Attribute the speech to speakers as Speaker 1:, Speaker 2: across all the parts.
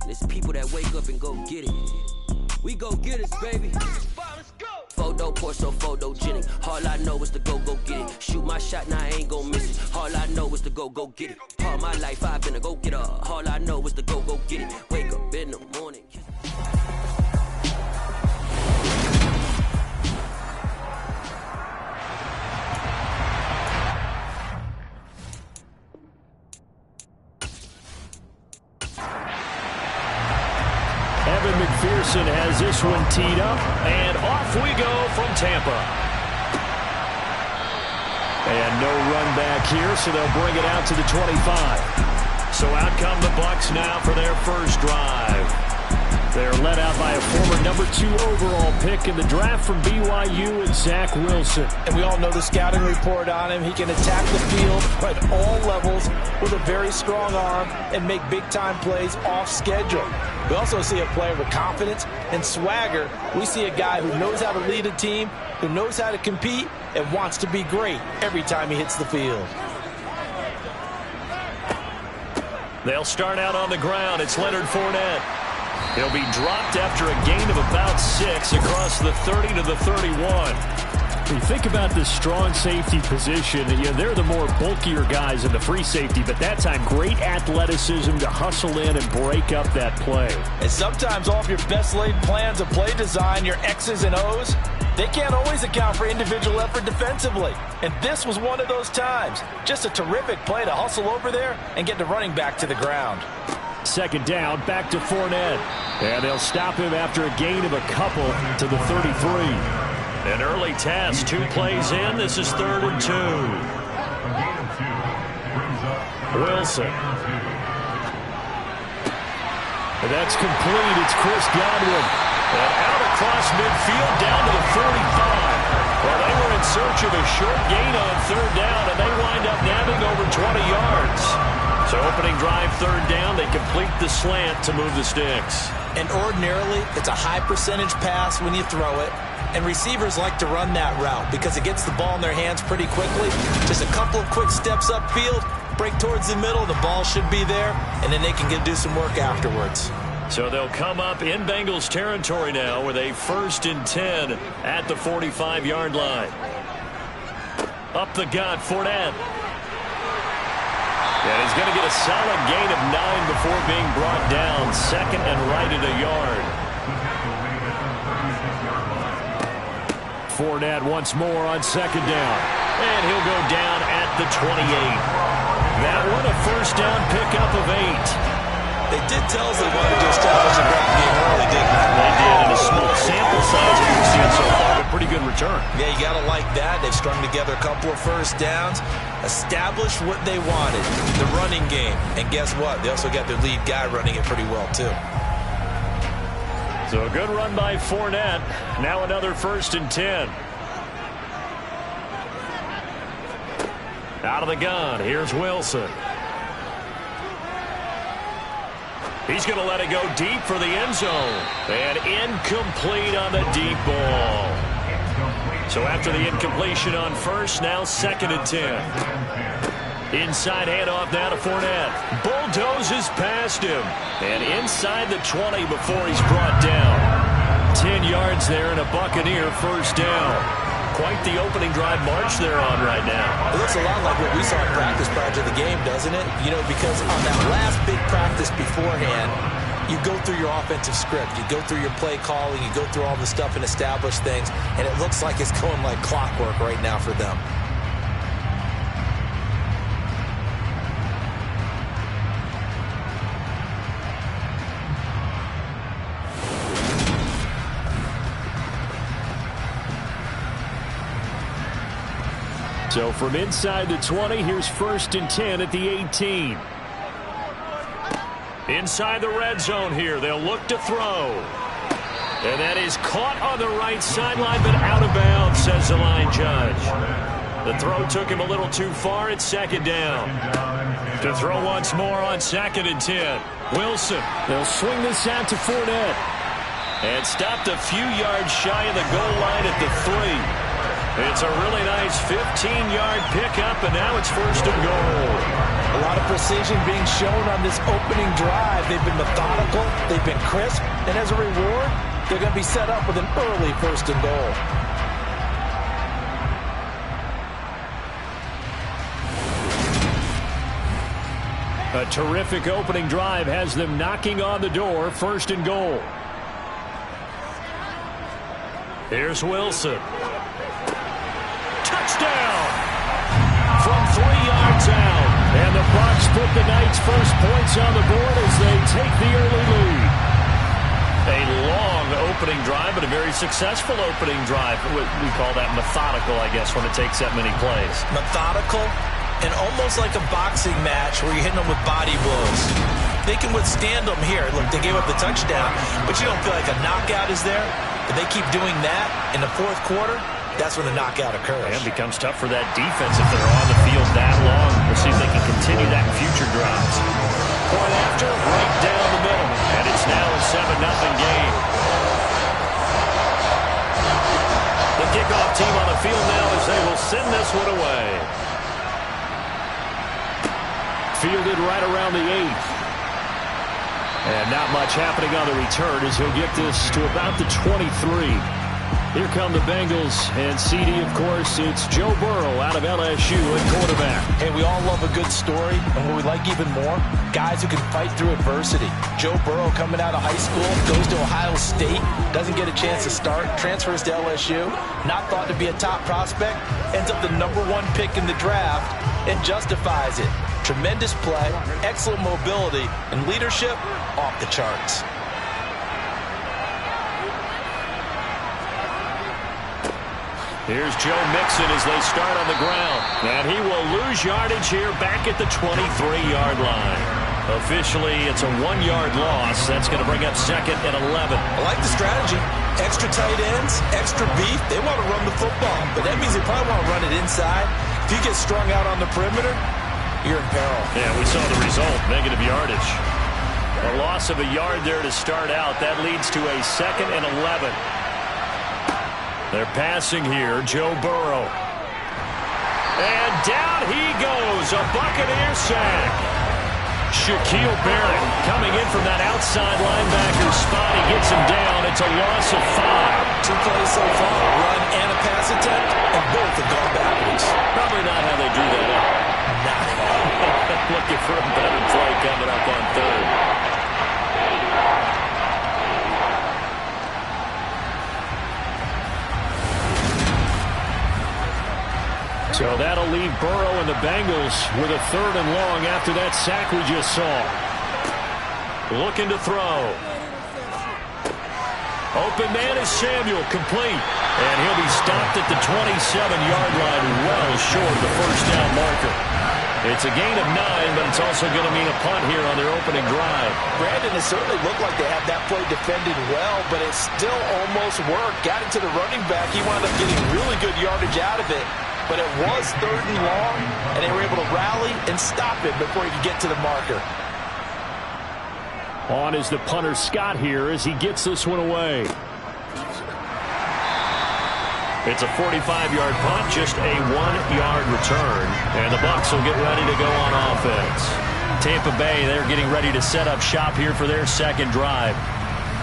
Speaker 1: There's people that wake up and go get it. We go get it, baby. Photo, Porsche, photogenic. All I know is to go get it. Shoot my shot, now I ain't gon' miss it. All I know is to go get it. All my life I've been a go-getter. All I know is to go get it. Wake up in the morning.
Speaker 2: Evan McPherson has this one teed up, and off we go from Tampa. And no run back here, so they'll bring it out to the 25. So out come the Bucs now for their first drive. They're led out by a former number 2 overall pick in the draft from BYU and Zach Wilson.
Speaker 3: And we all know the scouting report on him. He can attack the field at all levels with a very strong arm and make big-time plays off schedule. We also see a player with confidence and swagger. We see a guy who knows how to lead a team, who knows how to compete, and wants to be great every time he hits the field.
Speaker 2: They'll start out on the ground. It's Leonard Fournette. He'll be dropped after a gain of about 6 across the 30 to the 31.
Speaker 4: When you think about this strong safety position, they're the more bulkier guys in the free safety, but that time great athleticism to hustle in and break up that play.
Speaker 3: And sometimes all of your best laid plans of play design, your X's and O's, they can't always account for individual effort defensively. And this was one of those times. Just a terrific play to hustle over there and get the running back to the ground.
Speaker 4: Second down, back to Fournette.
Speaker 2: And they'll stop him after a gain of a couple to the 33. An early test, 2 plays in. This is 3rd and 2. Wilson.
Speaker 4: And that's complete. It's Chris Godwin.
Speaker 2: And out across midfield down to the 45. Well, they were in search of a short gain on 3rd down, and they wind up nabbing over 20 yards. So opening drive 3rd down, they complete the slant to move the sticks.
Speaker 3: And ordinarily, it's a high percentage pass when you throw it. And receivers like to run that route because it gets the ball in their hands pretty quickly. Just a couple of quick steps upfield, break towards the middle, the ball should be there, and then they can do some work afterwards.
Speaker 2: So they'll come up in Bengals territory now with a 1st and 10 at the 45-yard line. Up the gut, Fournette. And he's going to get a solid gain of 9 before being brought down. 2nd and right at a yard.
Speaker 4: Fournette once more on 2nd down.
Speaker 2: And he'll go down at the 28. That one a 1st down pickup of 8.
Speaker 3: They did tell us they wanted to establish a run game early, didn't they?
Speaker 2: They did. In a small sample size we've seen so far, but pretty good return.
Speaker 3: Yeah, you got to like that. They've strung together a couple of 1st downs, established what they wanted, the running game. And guess what? They also got their lead guy running it pretty well, too.
Speaker 2: So a good run by Fournette. Now another 1st and 10. Out of the gun. Here's Wilson. He's going to let it go deep for the end zone. And incomplete on the deep ball. So after the incompletion on 1st, now 2nd and 10. Inside handoff now to Fournette. Bulldozes past him. And inside the 20 before he's brought down. 10 yards there and a Buccaneer 1st down. Quite the opening drive march they're on right now.
Speaker 3: It looks a lot like what we saw in practice prior to the game, doesn't it? You know, because on that last big practice beforehand, you go through your offensive script. You go through your play calling. You go through all the stuff and establish things. And it looks like it's going like clockwork right now for them.
Speaker 4: So from inside the 20, here's 1st and 10 at the 18.
Speaker 2: Inside the red zone here. They'll look to throw. And that is caught on the right sideline, but out of bounds, says the line judge. The throw took him a little too far. It's 2nd down. To throw once more on 2nd and 10. Wilson.
Speaker 4: They'll swing this out to Fournette.
Speaker 2: And stopped a few yards shy of the goal line at the 3. It's a really nice 15-yard pickup, and now it's first and goal.
Speaker 3: A lot of precision being shown on this opening drive. They've been methodical, they've been crisp, and as a reward, they're going to be set up with an early first and goal.
Speaker 4: A terrific opening drive has them knocking on the door, first and goal.
Speaker 2: Here's Wilson. Touchdown! From 3 yards out. And the Bucs put the Knights' first points on the board as they take the early lead. A long opening drive, but a very successful opening drive. We call that methodical, I guess, when it takes that many plays.
Speaker 3: Methodical and almost like a boxing match where you're hitting them with body blows. They can withstand them here. Look, they gave up the touchdown, but you don't feel like a knockout is there. If they keep doing that in the fourth quarter, that's when the knockout occurs.
Speaker 2: And it becomes tough for that defense if they're on the field that long. We'll see if they can continue that in future drives. Point after, right down the middle. And it's now a 7-0 game. The kickoff team on the field now as they will send this one away.
Speaker 4: Fielded right around the 8th. And not much happening on the return as he'll get this to about the 23. Here come the Bengals, and CD, of course, it's Joe Burrow out of LSU at quarterback.
Speaker 3: Hey, we all love a good story, and what we like even more, guys who can fight through adversity. Joe Burrow coming out of high school, goes to Ohio State, doesn't get a chance to start, transfers to LSU, not thought to be a top prospect, ends up the #1 pick in the draft, and justifies it. Tremendous play, excellent mobility, and leadership off the charts.
Speaker 2: Here's Joe Mixon as they start on the ground. And he will lose yardage here back at the 23-yard line. Officially, it's a 1-yard loss. That's going to bring up second and 11.
Speaker 3: I like the strategy. Extra tight ends, extra beef. They want to run the football, but that means they probably want to run it inside. If you get strung out on the perimeter, you're in peril.
Speaker 2: Yeah, we saw the result, negative yardage. A loss of a yard there to start out. That leads to a second and 11. They're passing here, Joe Burrow. And down he goes, a Buccaneer sack. Shaquille Barrett coming in from that outside linebacker spot. He gets him down. It's a loss of 5.
Speaker 3: 2 plays so far, run and a pass attempt, and both have gone backwards.
Speaker 2: Probably not how they drew that up.
Speaker 3: Not at all.
Speaker 2: Looking for a better play coming up on third.
Speaker 4: So that'll leave Burrow and the Bengals with a 3rd and long after that sack we just saw.
Speaker 2: Looking to throw. Open man is Samuel, complete. And he'll be stopped at the 27-yard line, well short of the first down marker. It's a gain of 9, but it's also going to mean a punt here on their opening drive.
Speaker 3: Brandon, it certainly looked like they had that play defended well, but it still almost worked. Got it to the running back. He wound up getting really good yardage out of it. But it was 3rd and long, and they were able to rally and stop it before he could get to the marker.
Speaker 4: On is the punter Scott here as he gets this one away.
Speaker 2: It's a 45-yard punt, just a 1-yard return. And the Bucs will get ready to go on offense. Tampa Bay, they're getting ready to set up shop here for their second drive.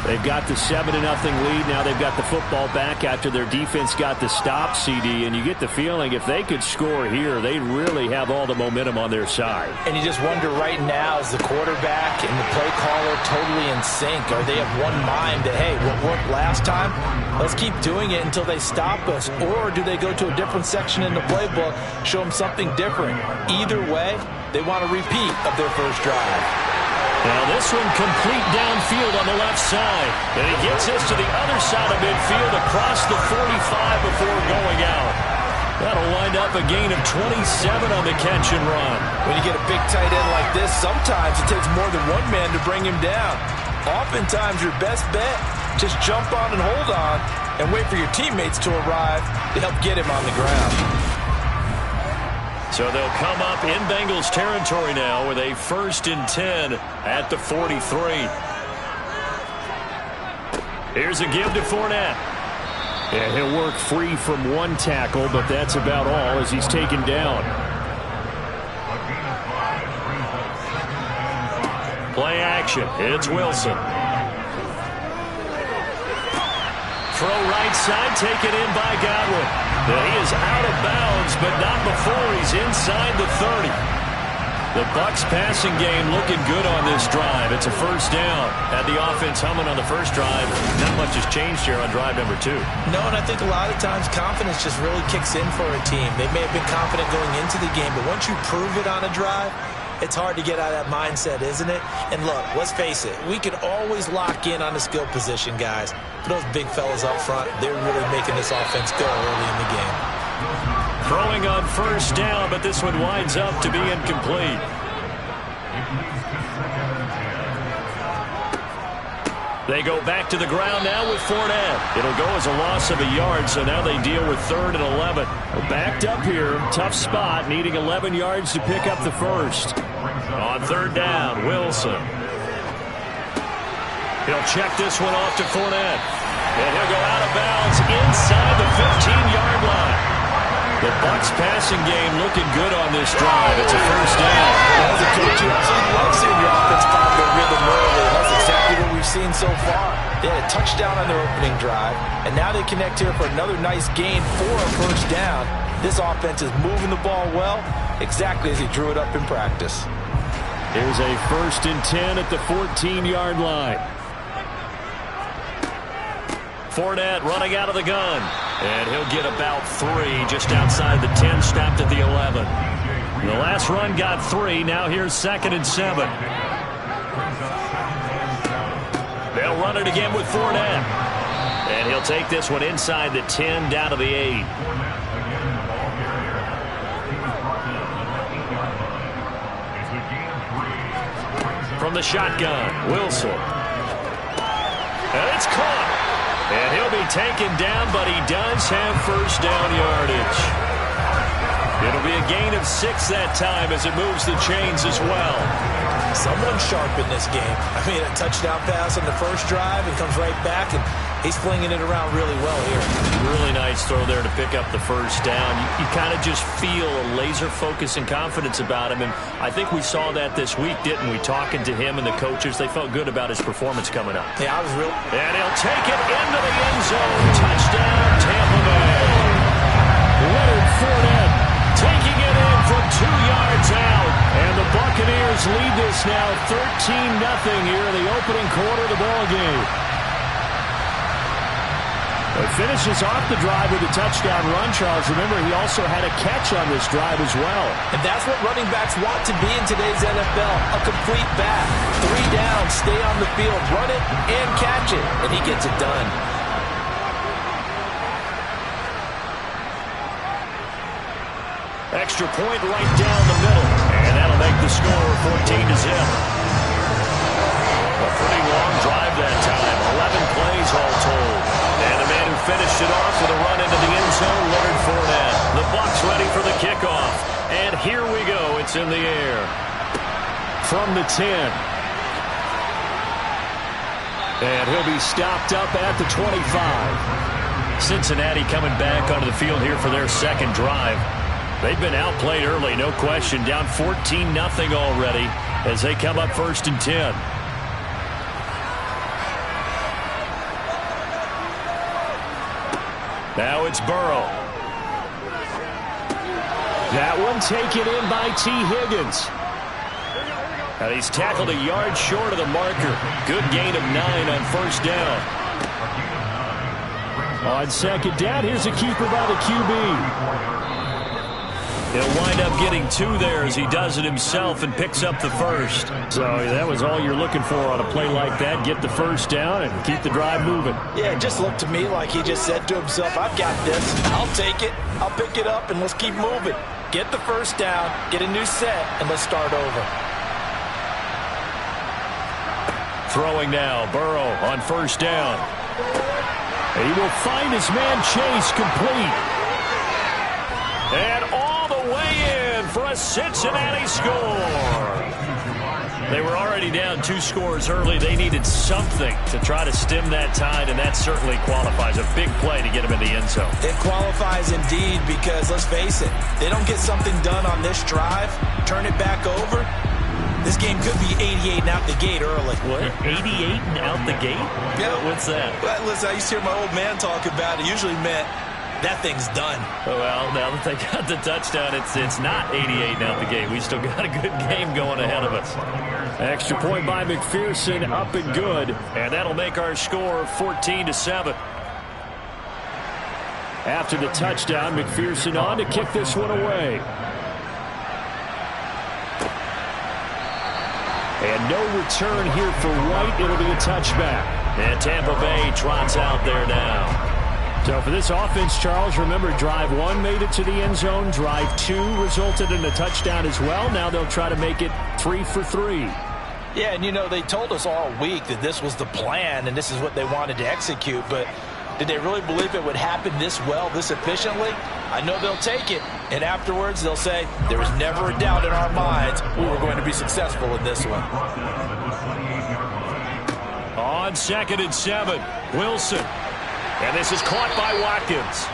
Speaker 4: They've got the 7-0 lead. Now they've got the football back after their defense got the stop, CD. And you get the feeling if they could score here, they really have all the momentum on their side.
Speaker 3: And you just wonder right now, is the quarterback and the play caller totally in sync? Are they of one mind that, hey, what worked last time, let's keep doing it until they stop us? Or do they go to a different section in the playbook, show them something different? Either way, they want a repeat of their first drive.
Speaker 2: Now this one complete downfield on the left side. And he gets this to the other side of midfield across the 45 before going out. That'll wind up a gain of 27 on the catch and run.
Speaker 3: When you get a big tight end like this, sometimes it takes more than one man to bring him down. Oftentimes your best bet, just jump on and hold on and wait for your teammates to arrive to help get him on the ground.
Speaker 2: So they'll come up in Bengals territory now with a 1st and 10 at the 43. Here's a give to Fournette.
Speaker 4: And he'll work free from one tackle, but that's about all as he's taken down. Play action. It's Wilson. Throw right side, taken in by Godwin. He is out of bounds, but not before he's inside the 30. The Bucs passing game looking good on this drive. It's a first down. Had the offense humming on the first drive. Not much has changed here on drive number 2.
Speaker 3: No, and I think a lot of times confidence just really kicks in for a team. They may have been confident going into the game, but once you prove it on a drive, it's hard to get out of that mindset, isn't it? And look, let's face it, we can always lock in on the skill position, guys. For those big fellas up front, they're really making this offense go early in the game.
Speaker 2: Throwing on first down, but this one winds up to be incomplete. They go back to the ground now with Fournette. It'll go as a loss of a yard, so now they deal with 3rd and 11.
Speaker 4: We're backed up here. Tough spot, needing 11 yards to pick up the first.
Speaker 2: On 3rd down, Wilson. He'll check this one off to Fournette. And he'll go out of bounds inside the 15-yard line. The Bucs passing game looking good on this drive. It's a first down.
Speaker 3: As a coach, you absolutely love seeing your offense find their rhythm early. That's exactly what we've seen so far. They had a touchdown on their opening drive, and now they connect here for another nice gain for a first down. This offense is moving the ball well, exactly as he drew it up in practice.
Speaker 4: Here's a 1st and 10 at the 14-yard line.
Speaker 2: Fournette running out of the gun. And he'll get about 3 just outside the 10, stopped at the 11. The last run got 3. Now here's 2nd and 7. They'll run it again with Fournette. And he'll take this one inside the 10, down to the 8. From the shotgun, Wilson. And it's caught. And he'll be taken down, but he does have first down yardage. It'll be a gain of 6 that time as it moves the chains as well.
Speaker 3: Someone sharp in this game. I mean, a touchdown pass on the first drive and comes right back, and he's flinging it around really well here.
Speaker 2: Really nice throw there to pick up the first down. You kind of just feel a laser focus and confidence about him, and I think we saw that this week, didn't we? Talking to him and the coaches, they felt good about his performance coming up.
Speaker 3: Yeah, I was real.
Speaker 2: And he'll take it into the end zone. Touchdown, Tampa Bay. Leonard Fournette taking it in from 2 yards out. And the Buccaneers lead this now 13-0 here in the opening quarter of the ball game.
Speaker 4: It finishes off the drive with a touchdown run, Charles. Remember, he also had a catch on this drive as well.
Speaker 3: And that's what running backs want to be in today's NFL, a complete back. 3 down, stay on the field, run it and catch it, and he gets it done.
Speaker 2: Extra point right down the middle. And that'll make the score 14-0. A pretty long drive that time. 11 plays all told. And the man who finished it off with a run into the end zone, Leonard Fournette. The Bucs ready for the kickoff. And here we go. It's in the air.
Speaker 4: From the 10. And he'll be stopped up at the 25.
Speaker 2: Cincinnati coming back onto the field here for their second drive. They've been outplayed early, no question. Down 14-0 already as they come up 1st and 10. Now it's Burrow.
Speaker 4: That one taken in by T. Higgins.
Speaker 2: And he's tackled a yard short of the marker. Good gain of 9 on first down.
Speaker 4: On second down, here's a keeper by the QB.
Speaker 2: He'll wind up getting 2 there as he does it himself and picks up the first.
Speaker 4: So that was all you're looking for on a play like that. Get the first down and keep the drive moving.
Speaker 3: Yeah, it just looked to me like he just said to himself, I've got this. I'll take it. I'll pick it up, and let's keep moving. Get the first down, get a new set, and let's start over.
Speaker 2: Throwing now, Burrow on first down.
Speaker 4: He will find his man Chase complete.
Speaker 2: And all the way in for a Cincinnati score. They were already down 2 scores early. They needed something to try to stem that tide, and that certainly qualifies. A big play to get them in the end zone.
Speaker 3: It qualifies indeed because, let's face it, they don't get something done on this drive, turn it back over, this game could be 88 and out the gate early.
Speaker 2: What? 88 and out the gate?
Speaker 3: Yeah.
Speaker 2: What's that?
Speaker 3: Well, listen, I used to hear my old man talk about it. It usually meant that thing's done.
Speaker 2: Well, now that they got the touchdown, it's not 88 and out the gate. We still got a good game going ahead of us.
Speaker 4: Extra point by McPherson, up and good.
Speaker 2: And that'll make our score 14-7.
Speaker 4: After the touchdown, McPherson on to kick this one away. And no return here for White. It'll be a touchback.
Speaker 2: And Tampa Bay trots out there now.
Speaker 4: So for this offense, Charles, remember drive 1 made it to the end zone. Drive 2 resulted in a touchdown as well. Now they'll try to make it 3 for 3.
Speaker 3: Yeah, and you know, they told us all week that this was the plan and this is what they wanted to execute, but did they really believe it would happen this well, this efficiently? I know they'll take it, and afterwards they'll say, there was never a doubt in our minds we were going to be successful in this one.
Speaker 2: On 2nd and 7, Wilson. And this is caught by Watkins.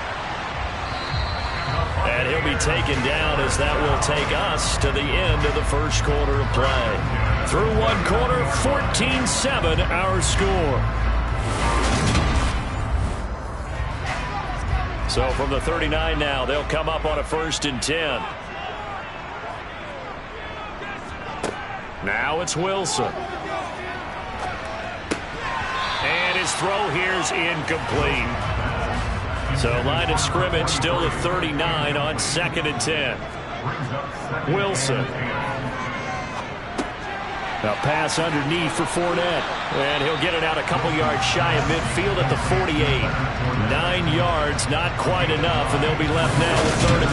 Speaker 2: And he'll be taken down as that will take us to the end of the first quarter of play. Through 1 quarter, 14-7 our score. So from the 39 now, they'll come up on a 1st and 10. Now it's Wilson. And his throw here's incomplete. So line of scrimmage still at 39 on 2nd and 10. Wilson.
Speaker 4: A pass underneath for Fournette.
Speaker 2: And he'll get it out a couple yards shy of midfield at the 48. 9 yards, not quite enough, and they'll be left now with 3rd and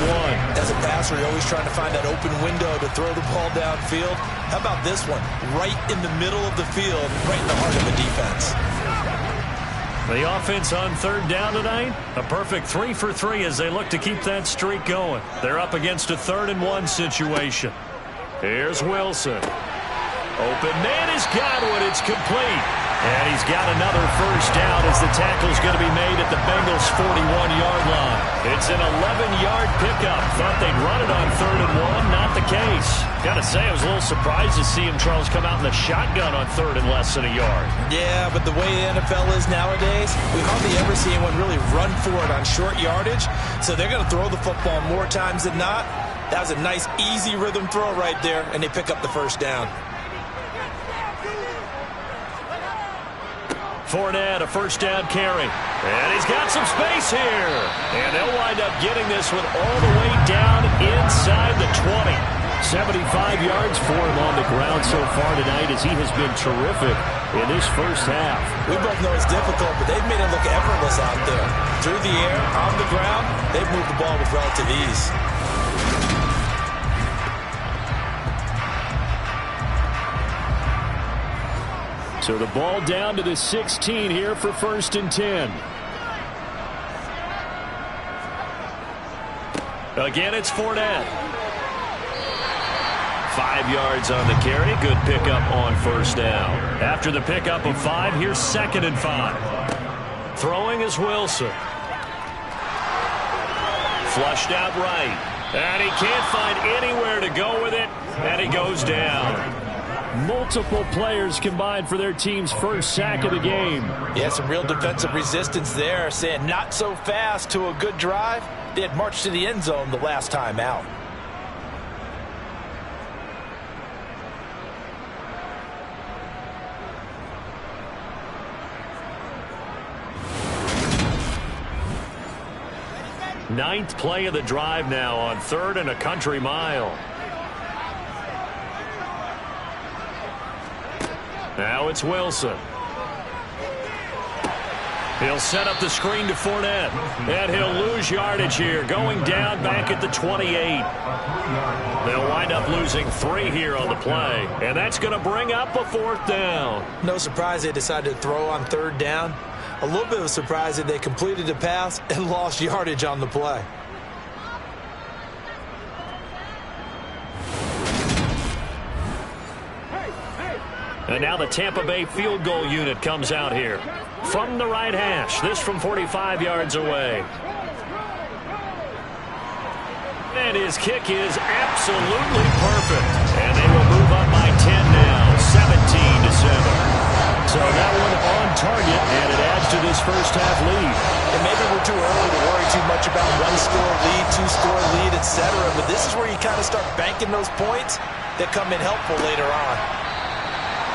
Speaker 2: 1.
Speaker 3: As a passer, you're always trying to find that open window to throw the ball downfield. How about this one? Right in the middle of the field, right in the heart of the defense.
Speaker 2: The offense on 3rd down tonight, a perfect 3 for 3 as they look to keep that streak going. They're up against a 3rd and 1 situation. Here's Wilson. Open man has got one. It's complete. And he's got another 1st down as the tackle's going to be made at the Bengals' 41-yard line. It's an 11-yard pickup. Thought they'd run it on 3rd and 1. Not the case. Got to say, I was a little surprised to see him, Charles, come out in the shotgun on 3rd and less than a yard.
Speaker 3: Yeah, but the way the NFL is nowadays, we hardly ever see anyone really run for it on short yardage. So they're going to throw the football more times than not. That was a nice, easy rhythm throw right there, and they pick up the 1st down.
Speaker 2: Fournette, a 1st down carry. And he's got some space here. And they'll wind up getting this one all the way down inside the 20.
Speaker 4: 75 yards for him on the ground so far tonight as he has been terrific in this 1st half.
Speaker 3: We both know it's difficult, but they've made it look effortless out there. Through the air, on the ground, they've moved the ball with relative ease.
Speaker 4: So the ball down to the 16 here for 1st and 10.
Speaker 2: Again, it's Fournette. 5 yards on the carry. Good pickup on 1st down. After the pickup of 5, here's 2nd and 5. Throwing is Wilson. Flushed out right. And he can't find anywhere to go with it. And he goes down.
Speaker 4: Multiple players combined for their team's 1st sack of the game.
Speaker 3: Yeah, some real defensive resistance there, saying not so fast to a good drive. They had marched to the end zone the last time out.
Speaker 2: Ninth play of the drive now on 3rd and a country mile. Now it's Wilson. He'll set up the screen to Fournette. And he'll lose yardage here. Going down back at the 28. They'll wind up losing 3 here on the play. And that's going to bring up a 4th down.
Speaker 3: No surprise they decided to throw on 3rd down. A little bit of a surprise that they completed the pass and lost yardage on the play.
Speaker 2: And now the Tampa Bay field goal unit comes out here. From the right hash, this from 45 yards away. And his kick is absolutely perfect. And they will move up by 10 now, 17-7. So that one on target, and it adds to this first half lead.
Speaker 3: And maybe we're too early to worry too much about one-score lead, two-score lead, etc. But this is where you kind of start banking those points that come in helpful later on.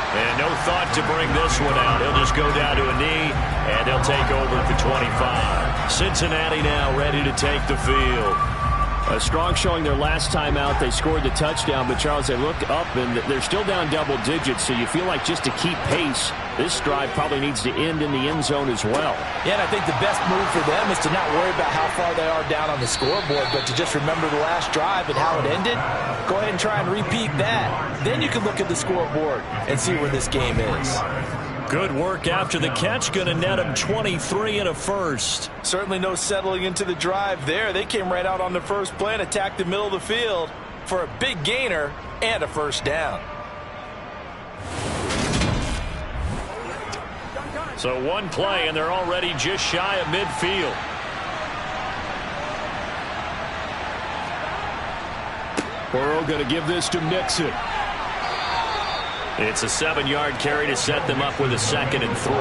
Speaker 2: And no thought to bring this one out. He'll just go down to a knee, and they'll take over at the 25. Cincinnati now ready to take the field.
Speaker 4: A strong showing their last time out. They scored the touchdown, but Charles, they look up and they're still down double digits, so you feel like just to keep pace, this drive probably needs to end in the end zone as well.
Speaker 3: Yeah, and I think the best move for them is to not worry about how far they are down on the scoreboard, but to just remember the last drive and how it ended. Go ahead and try and repeat that. Then you can look at the scoreboard and see where this game is.
Speaker 2: Good work after the catch. Going to net him 23 and a first.
Speaker 3: Certainly no settling into the drive there. They came right out on the first play and attacked the middle of the field for a big gainer and a first down.
Speaker 2: So one play, and they're already just shy of midfield.
Speaker 4: Burrow going to give this to Mixon.
Speaker 2: It's a 7-yard carry to set them up with a 2nd and 3.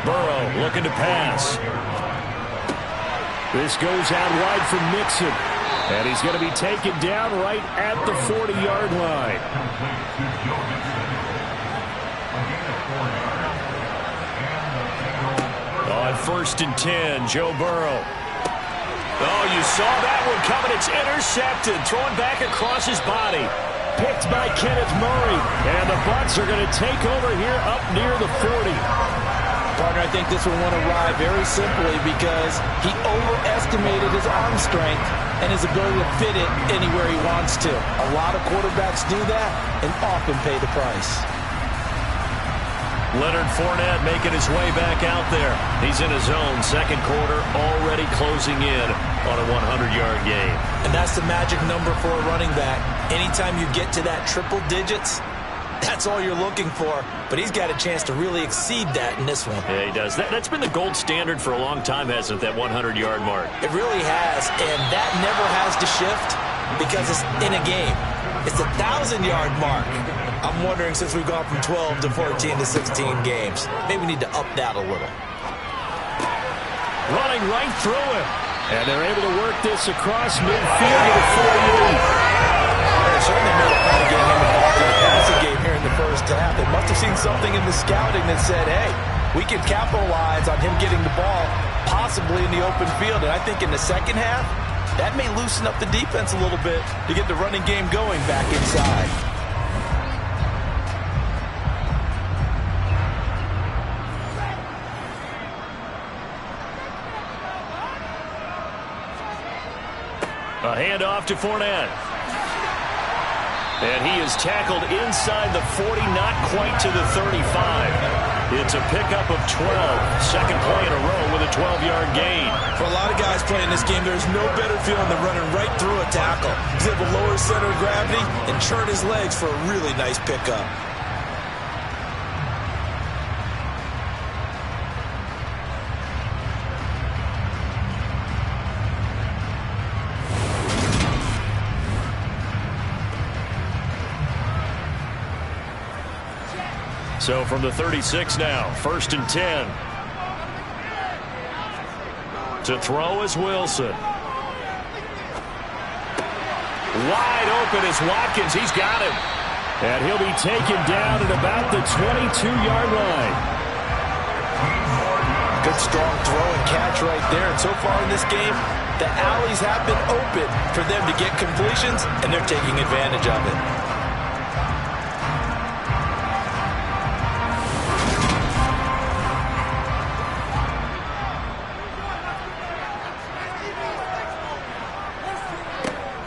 Speaker 2: Burrow looking to pass.
Speaker 4: This goes out wide for Mixon. And he's going to be taken down right at the 40-yard line.
Speaker 2: On 1st and 10, Joe Burrow. Oh, you saw that one coming. It's intercepted. Throwing back across his body.
Speaker 4: Picked by Kenneth Murray. And the Bucs are going to take over here up near the 40.
Speaker 3: Partner, I think this one won't arrive very simply because he overestimated his arm strength and his ability to fit it anywhere he wants to. A lot of quarterbacks do that and often pay the price.
Speaker 2: Leonard Fournette making his way back out there. He's in his zone. 2nd quarter already closing in on a 100-yard game.
Speaker 3: And that's the magic number for a running back. Anytime you get to that triple digits, that's all you're looking for. But he's got a chance to really exceed that in this one.
Speaker 2: Yeah, he does. That's been the gold standard for a long time, hasn't it, that 100-yard mark?
Speaker 3: It really has, and that never has to shift because it's in a game. It's a 1,000-yard mark. I'm wondering, since we've gone from 12 to 14 to 16 games, maybe we need to up that a little.
Speaker 2: Running right through him.
Speaker 4: And they're able to work this across midfield to the 48.
Speaker 3: They certainly made a point of getting him involved in the passing game here in the first half. They must have seen something in the scouting that said, hey, we can capitalize on him getting the ball possibly in the open field. And I think in the second half, that may loosen up the defense a little bit to get the running game going back inside.
Speaker 2: A handoff to Fournette. And he is tackled inside the 40, not quite to the 35. It's a pickup of 12. Second play in a row with a 12-yard gain.
Speaker 3: For a lot of guys playing this game, there's no better feeling than running right through a tackle. He's able to lower his center of gravity and churn his legs for a really nice pickup.
Speaker 2: So from the 36 now, 1st and 10. To throw is Wilson. Wide open is Watkins. He's got him.
Speaker 4: And he'll be taken down at about the 22-yard line.
Speaker 3: Good strong throw and catch right there. And so far in this game, the alleys have been open for them to get completions, and they're taking advantage of it.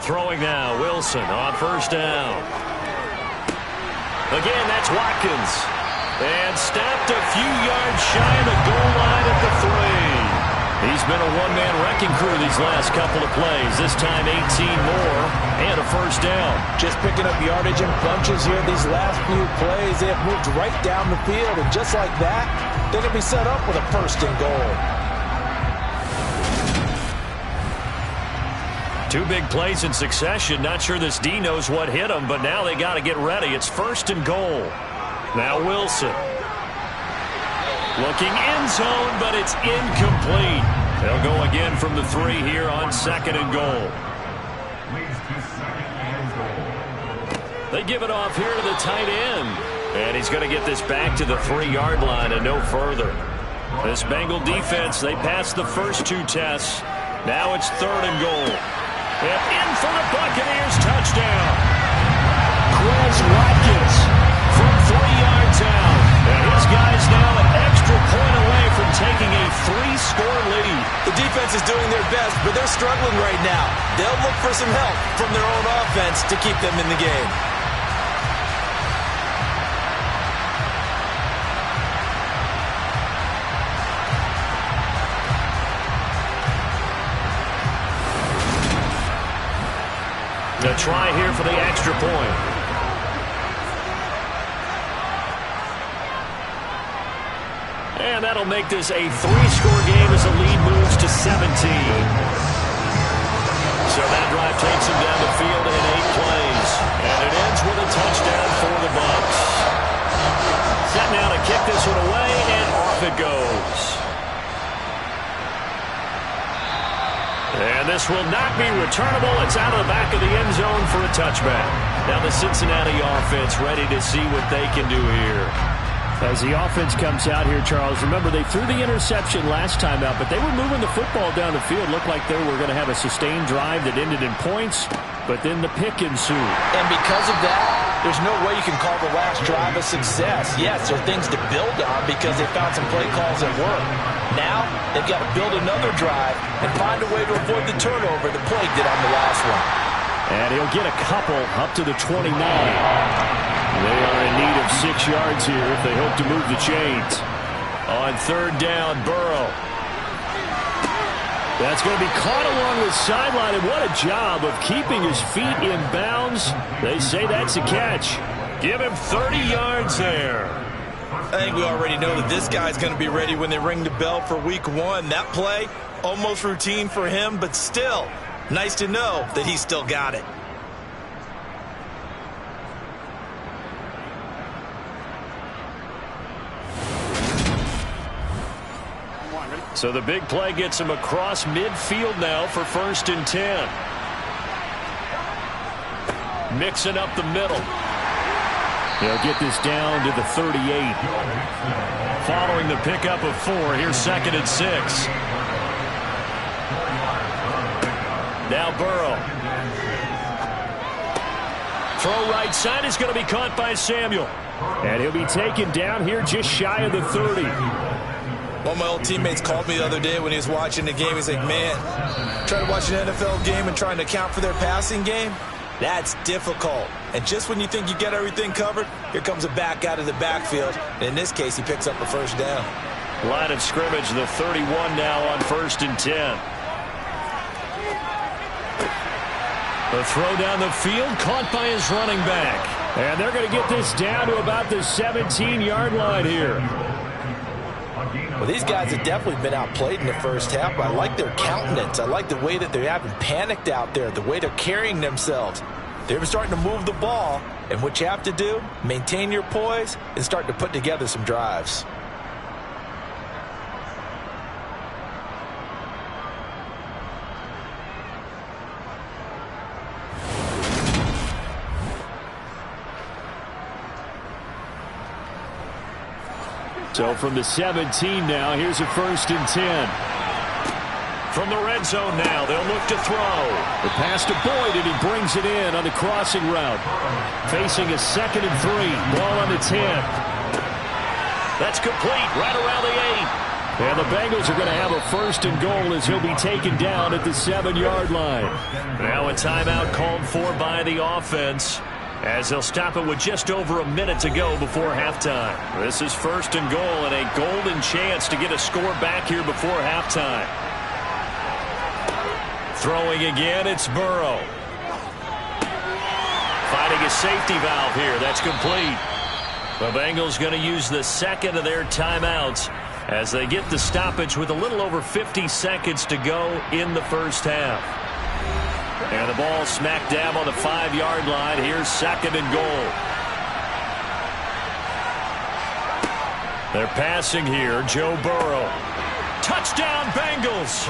Speaker 2: Throwing now, Wilson on 1st down. Again, that's Watkins. And stopped a few yards shy of the goal line at the 3. He's been a one-man wrecking crew these last couple of plays. This time 18 more and a first down.
Speaker 3: Just picking up yardage in bunches here these last few plays. They have moved right down the field, and just like that, they're going to be set up with a first and goal.
Speaker 2: Two big plays in succession. Not sure this D knows what hit him, but now they got to get ready. It's first and goal. Now Wilson. Looking end zone, but it's incomplete. They'll go again from the 3 here on second and goal. They give it off here to the tight end. And he's going to get this back to the 3-yard line and no further. This Bengal defense, they passed the first 2 tests. Now it's third and goal. And in for the Buccaneers, touchdown. Quez Watkins from 3 yards out. And his guys now an extra point away from taking a 3-score lead.
Speaker 3: The defense is doing their best, but they're struggling right now. They'll look for some help from their own offense to keep them in the game.
Speaker 2: The try here for the extra point. And that'll make this a 3-score game as the lead moves to 17. So that drive takes him down the field in 8 plays. And it ends with a touchdown for the Bucs. Set now to kick this one away, and off it goes. And this will not be returnable. It's out of the back of the end zone for a touchback. Now the Cincinnati offense ready to see what they can do here.
Speaker 4: As the offense comes out here, Charles, remember they threw the interception last time out, but they were moving the football down the field. Looked like they were going to have a sustained drive that ended in points, but then the pick ensued.
Speaker 3: And because of that, there's no way you can call the last drive a success. Yes, there are things to build on because they found some play calls that work. Now, they've got to build another drive and find a way to avoid the turnover the Plague did on the last one.
Speaker 4: And he'll get a couple up to the 29. They are in need of 6 yards here if they hope to move the chains.
Speaker 2: On third down, Burrow.
Speaker 4: That's going to be caught along the sideline, and what a job of keeping his feet in bounds. They say that's a catch.
Speaker 2: Give him 30 yards there.
Speaker 3: I think we already know that this guy's going to be ready when they ring the bell for week 1. That play, almost routine for him, but still, nice to know that he's still got it.
Speaker 2: So the big play gets him across midfield now for first and 10. Mixing up the middle.
Speaker 4: They'll get this down to the 38.
Speaker 2: Following the pickup of 4, here's second and 6. Now Burrow. Throw right side is going to be caught by Samuel.
Speaker 4: And he'll be taken down here just shy of the 30.
Speaker 3: One of my old teammates called me the other day when he was watching the game. He's like, man, trying to watch an NFL game and trying to account for their passing game, that's difficult. And just when you think you get everything covered, here comes a back out of the backfield. And in this case, he picks up the first down.
Speaker 2: Line of scrimmage, the 31 now on first and 10. The throw down the field, caught by his running back.
Speaker 4: And they're going to get this down to about the 17-yard line here.
Speaker 3: Well, these guys have definitely been outplayed in the first half, but I like their countenance. I like the way that they haven't panicked out there, the way they're carrying themselves. They're starting to move the ball, and what you have to do, maintain your poise and start to put together some drives.
Speaker 4: So from the 17 now, here's a first and 10.
Speaker 2: From the red zone now, they'll look to throw.
Speaker 4: The pass to Boyd, and he brings it in on the crossing route. Facing a second and 3. Ball on the 10.
Speaker 2: That's complete right around the 8.
Speaker 4: And the Bengals are going to have a first and goal as he'll be taken down at the 7-yard line.
Speaker 2: Now a timeout called for by the offense, as they'll stop it with just over a minute to go before halftime. This is first and goal and a golden chance to get a score back here before halftime. Throwing again, it's Burrow. Finding a safety valve here. That's complete. The Bengals going to use the second of their timeouts as they get the stoppage with a little over 50 seconds to go in the first half. And the ball smack dab on the 5-yard line. Here's second and goal. They're passing here. Joe Burrow. Touchdown, Bengals.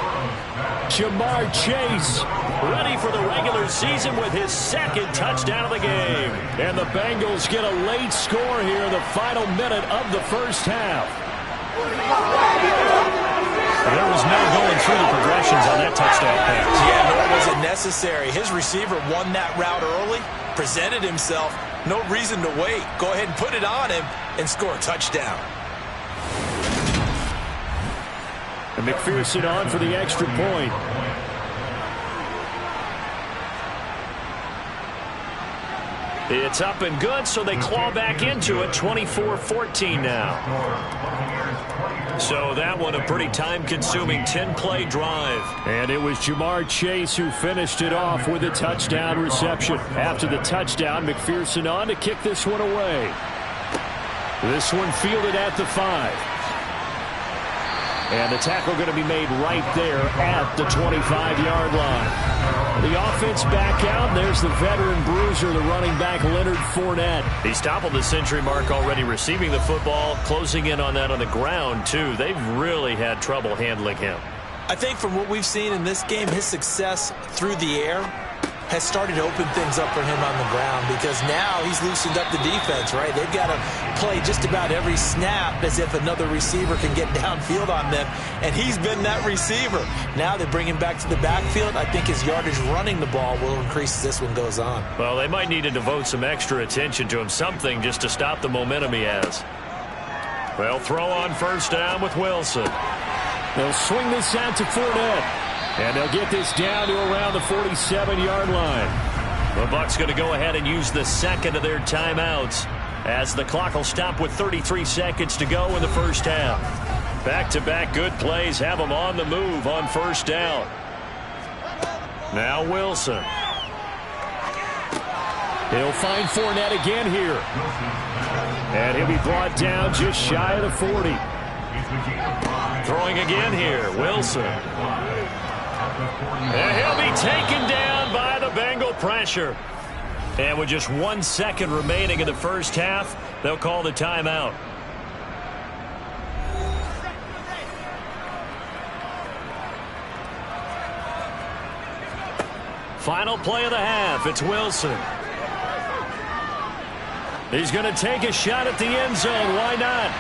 Speaker 2: Jamar Chase ready for the regular season with his second touchdown of the game. And the Bengals get a late score here in the final minute of the first half. There was no going through the progressions on that touchdown pass.
Speaker 3: Yeah, nor was it necessary. His receiver won that route early, presented himself. No reason to wait. Go ahead and put it on him and score a touchdown.
Speaker 4: And McPherson on for the extra point.
Speaker 2: It's up and good, so they claw back into it. 24-14 now. So that one a pretty time-consuming 10-play drive.
Speaker 4: And it was Jamar Chase who finished it off with a touchdown reception. After the touchdown, McPherson on to kick this one away. This one fielded at the 5. And the tackle going to be made right there at the 25-yard line. The offense back out. There's the veteran bruiser, the running back, Leonard Fournette.
Speaker 2: He's toppled the century mark already receiving the football, closing in on that on the ground, too. They've really had trouble handling him.
Speaker 3: I think from what we've seen in this game, his success through the air has started to open things up for him on the ground because now he's loosened up the defense, right? They've got to play just about every snap as if another receiver can get downfield on them, and he's been that receiver. Now they bring him back to the backfield. I think his yardage running the ball will increase as this one goes on.
Speaker 2: Well, they might need to devote some extra attention to him, something just to stop the momentum he has. They'll throw on first down with Wilson.
Speaker 4: They'll swing this out to Fournette. And they'll get this down to around the 47-yard line.
Speaker 2: The Bucs going to go ahead and use the second of their timeouts as the clock will stop with 33 seconds to go in the first half. Back-to-back good plays have them on the move on first down. Now Wilson.
Speaker 4: He'll find Fournette again here. And he'll be brought down just shy of the 40.
Speaker 2: Throwing again here, Wilson. And he'll be taken down by the Bengal pressure. And with just 1 second remaining in the first half, they'll call the timeout. Final play of the half, it's Wilson. He's going to take a shot at the end zone. Why not?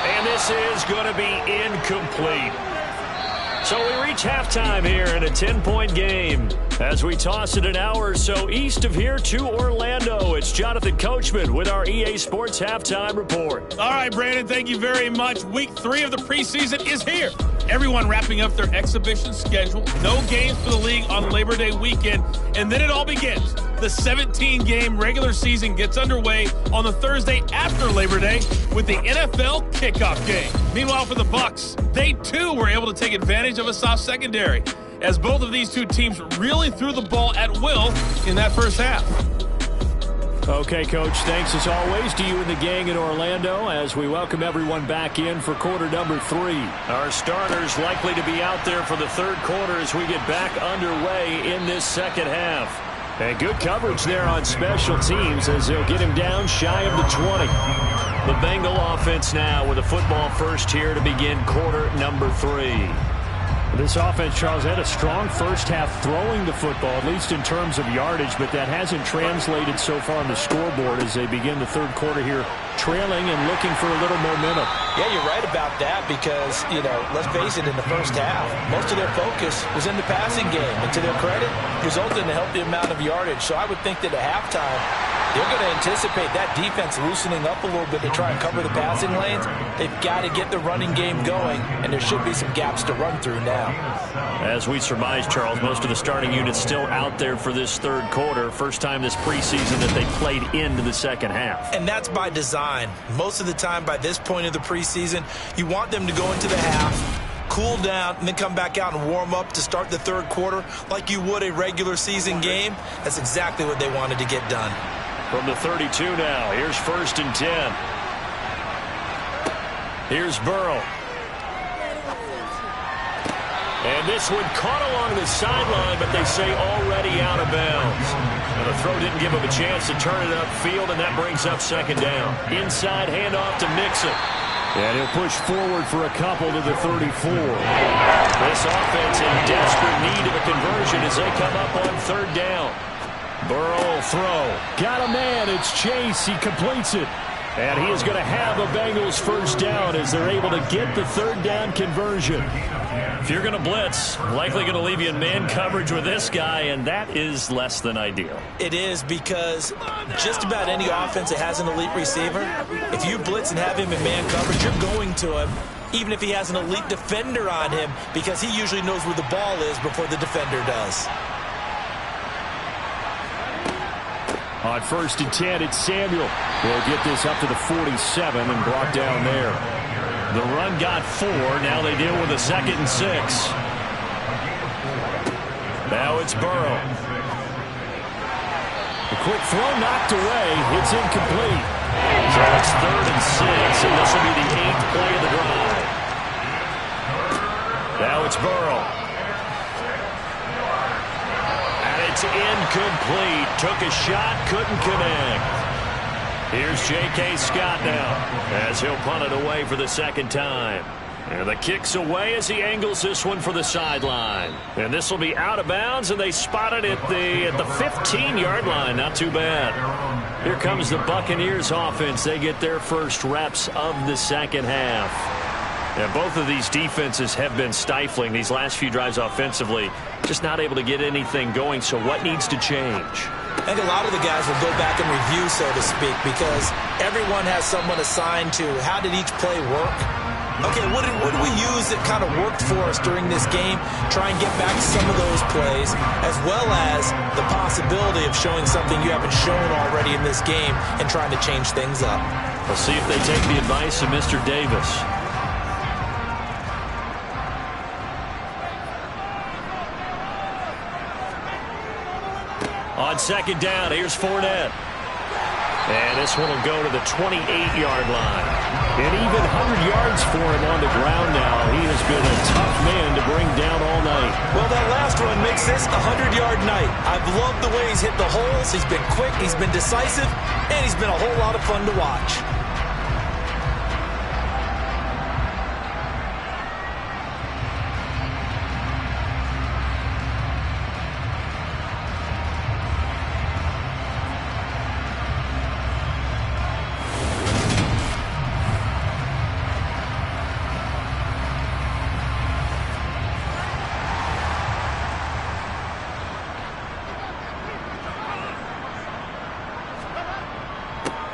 Speaker 2: And this is going to be incomplete. So we reach halftime here in a 10-point game. As we toss it an hour or so east of here to Orlando, it's Jonathan Coachman with our EA Sports Halftime Report.
Speaker 5: All right, Brandon, thank you very much. Week 3 of the preseason is here. Everyone wrapping up their exhibition schedule. No games for the league on Labor Day weekend. And then it all begins. The 17-game regular season gets underway on the Thursday after Labor Day with the NFL kickoff game. Meanwhile, for the Bucs, they too were able to take advantage of a soft secondary, as both of these two teams really threw the ball at will in that first half.
Speaker 4: Okay, Coach, thanks as always to you and the gang in Orlando as we welcome everyone back in for quarter number 3.
Speaker 2: Our starters likely to be out there for the third quarter as we get back underway in this second half.
Speaker 4: And good coverage there on special teams as they'll get him down shy of the 20.
Speaker 2: The Bengal offense now with a football first here to begin quarter number 3.
Speaker 4: This offense, Charles, had a strong first half throwing the football, at least in terms of yardage, but that hasn't translated so far on the scoreboard as they begin the third quarter here, trailing and looking for a little momentum.
Speaker 3: Yeah, you're right about that because, let's face it, in the first half, most of their focus was in the passing game. And to their credit, resulted in a healthy amount of yardage. So I would think that at halftime, they're going to anticipate that defense loosening up a little bit to try and cover the passing lanes. They've got to get the running game going, and there should be some gaps to run through now.
Speaker 2: As we surmise, Charles, most of the starting units still out there for this third quarter. First time this preseason that they played into the second half.
Speaker 3: And that's by design. Most of the time by this point of the preseason, you want them to go into the half cool down, and then come back out and warm up to start the third quarter like you would a regular season game. That's exactly what they wanted to get done.
Speaker 2: From the 32 now, here's 1st and 10. Here's Burrow. And this one caught along the sideline, but they say already out of bounds. And the throw didn't give him a chance to turn it upfield, and that brings up 2nd down. Inside handoff to Mixon.
Speaker 4: And he'll push forward for a couple to the 34.
Speaker 2: This offense in desperate need of a conversion as they come up on 3rd down. Burrow will throw.
Speaker 4: Got a man. It's Chase. He completes it. And he is going to have a Bengals 1st down as they're able to get the 3rd down conversion.
Speaker 2: If you're going to blitz, likely going to leave you in man coverage with this guy, and that is less than ideal.
Speaker 3: It is, because just about any offense that has an elite receiver, if you blitz and have him in man coverage, you're going to him, even if he has an elite defender on him, because he usually knows where the ball is before the defender does.
Speaker 4: On 1st and 10, it's Samuel. They'll get this up to the 47 and brought down there.
Speaker 2: The run got 4. Now they deal with a 2nd and 6. Now it's Burrow.
Speaker 4: A quick throw knocked away. It's incomplete.
Speaker 2: So it's 3rd and 6, and this will be the 8th play of the drive. Now it's Burrow. It's incomplete. Took a shot, couldn't connect. Here's J.K. Scott now as he'll punt it away for the 2nd time. And the kick's away as he angles this one for the sideline. And this will be out of bounds, and they spot it at the 15-yard line. Not too bad. Here comes the Buccaneers offense. They get their first reps of the 2nd half. And both of these defenses have been stifling these last few drives offensively. Just not able to get anything going, so what needs to change?
Speaker 3: I think a lot of the guys will go back and review, so to speak, because everyone has someone assigned to how did each play work. Okay, what did we use that kind of worked for us during this game? Try and get back to some of those plays, as well as the possibility of showing something you haven't shown already in this game and trying to change things up.
Speaker 2: We'll see if they take the advice of Mr. Davis. On 2nd down, here's Fournette. And this one will go to the 28-yard line.
Speaker 4: And even 100 yards for him on the ground now. He has been a tough man to bring down all night.
Speaker 3: Well, that last run makes this a 100-yard night. I've loved the way he's hit the holes. He's been quick, he's been decisive, and he's been a whole lot of fun to watch.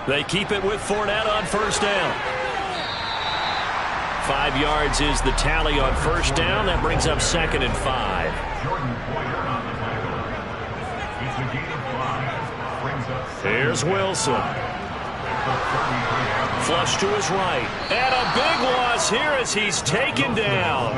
Speaker 2: They keep it with Fournette on 1st down. 5 yards is the tally on 1st down. That brings up 2nd and 5. Here's Wilson. Flush to his right. And a big loss here as he's taken down.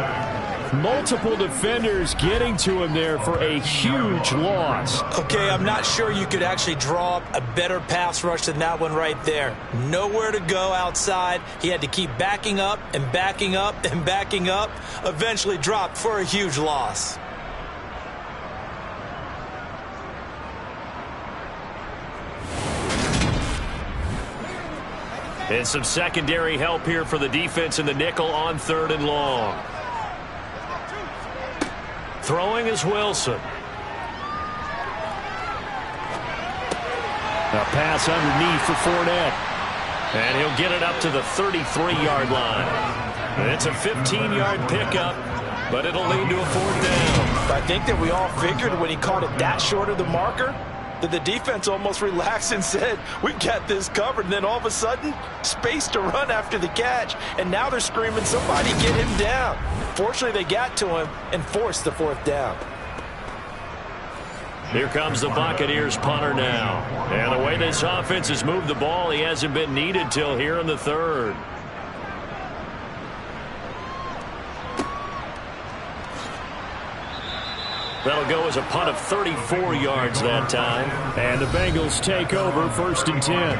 Speaker 4: Multiple defenders getting to him there for a huge loss.
Speaker 3: Okay, I'm not sure you could actually draw up a better pass rush than that one right there. Nowhere to go outside. He had to keep backing up and backing up and backing up. Eventually dropped for a huge loss.
Speaker 2: And some secondary help here for the defense in the nickel on 3rd and long. Throwing is Wilson.
Speaker 4: A pass underneath for Fournette.
Speaker 2: And he'll get it up to the 33-yard line. And it's a 15-yard pickup, but it'll lead to a 4th down.
Speaker 3: I think that we all figured when he caught it that short of the marker that the defense almost relaxed and said, we've got this covered. And then all of a sudden, space to run after the catch. And now they're screaming, somebody get him down. Fortunately, they got to him and forced the 4th down.
Speaker 2: Here comes the Buccaneers punter now. And the way this offense has moved the ball, he hasn't been needed till here in the 3rd. That'll go as a punt of 34 yards that time.
Speaker 4: And the Bengals take over 1st and 10.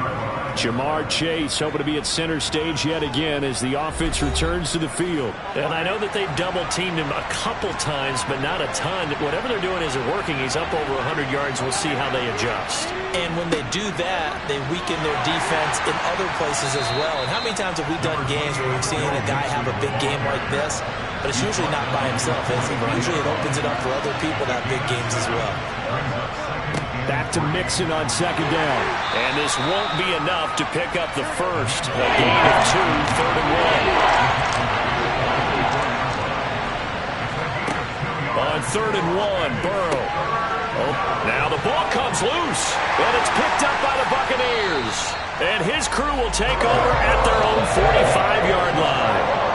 Speaker 4: Ja'Marr Chase hoping to be at center stage yet again as the offense returns to the field.
Speaker 2: And I know that they've double-teamed him a couple times, but not a ton. Whatever they're doing isn't working. He's up over 100 yards. We'll see how they adjust.
Speaker 3: And when they do that, they weaken their defense in other places as well. And how many times have we done games where we've seen a guy have a big game like this, but it's usually not by himself, is it? Usually it opens it up for other people to have big games as well.
Speaker 4: Back to Mixon on 2nd down.
Speaker 2: And this won't be enough to pick up the first. A gain of 2, 3rd and 1. On 3rd and 1, Burrow. Oh, now the ball comes loose. And it's picked up by the Buccaneers. And his crew will take over at their own 45-yard line.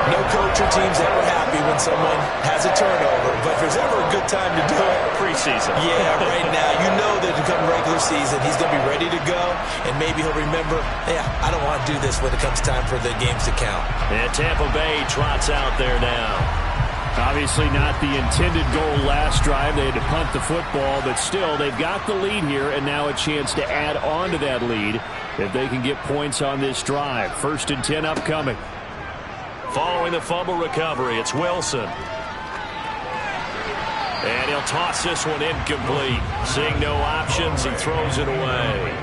Speaker 3: No coach or team's ever happy when someone has a turnover, but if there's ever a good time to do it,
Speaker 2: preseason.
Speaker 3: Yeah, right now. You know that come regular season, he's going to be ready to go, and maybe he'll remember, yeah, I don't want to do this when it comes time for the games to count.
Speaker 2: And Tampa Bay trots out there now.
Speaker 4: Obviously not the intended goal last drive. They had to punt the football, but still, they've got the lead here, and now a chance to add on to that lead if they can get points on this drive. 1st and 10 upcoming.
Speaker 2: Following the fumble recovery, it's Wilson. And he'll toss this one incomplete. Seeing no options, he throws it away.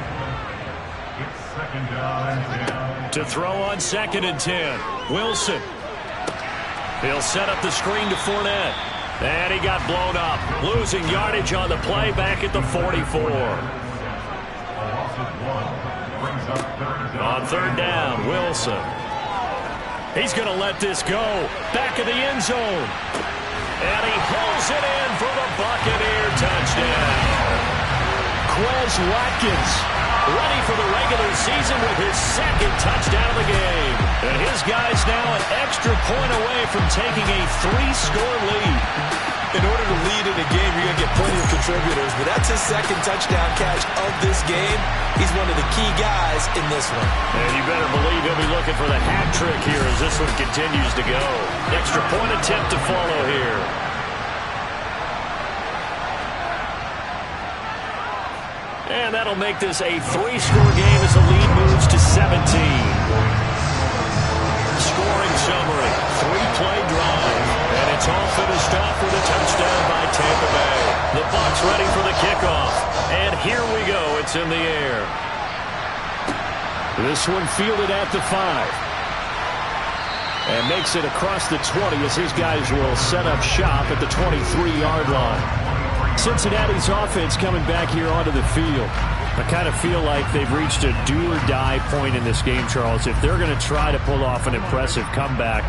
Speaker 2: To throw on 2nd and 10, Wilson. He'll set up the screen to Fournette. And he got blown up. Losing yardage on the play back at the 44. On 3rd down, Wilson. He's going to let this go. Back of the end zone. And he pulls it in for the Buccaneer touchdown.
Speaker 4: Quez Watkins
Speaker 2: ready for the regular season with his 2nd touchdown of the game. And his guy's now an extra point away from taking a 3-score lead.
Speaker 3: In order to lead in a game, you're going to get plenty of contributors, but that's his 2nd touchdown catch of this game. He's one of the key guys in this one.
Speaker 2: And you better believe he'll be looking for the hat trick here as this one continues to go. Extra point attempt to follow here. And that'll make this a 3-score game as the lead moves to 17. Scoring summary, 3-play drive. And it's all finished off with a touchdown by Tampa Bay. The Bucs ready for the kickoff. And here we go. It's in the air.
Speaker 4: This one fielded at the 5. And makes it across the 20 as his guys will set up shop at the 23-yard line. Cincinnati's offense coming back here onto the field. I kind of feel like they've reached a do-or-die point in this game, Charles. If they're going to try to pull off an impressive comeback,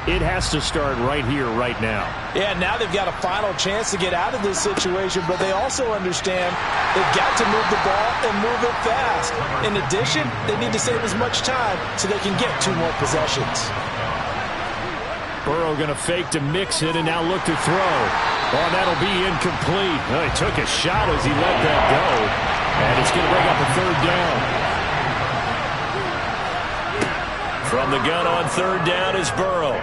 Speaker 4: it has to start right here, right now.
Speaker 3: Yeah, now they've got a final chance to get out of this situation, but they also understand they've got to move the ball and move it fast. In addition, they need to save as much time so they can get 2 more possessions.
Speaker 4: Burrow going to fake to Mixon and now look to throw. Oh, that'll be incomplete. Oh, he took a shot as he let that go. And it's going to bring up a 3rd down.
Speaker 2: From the gun on 3rd down is Burrow.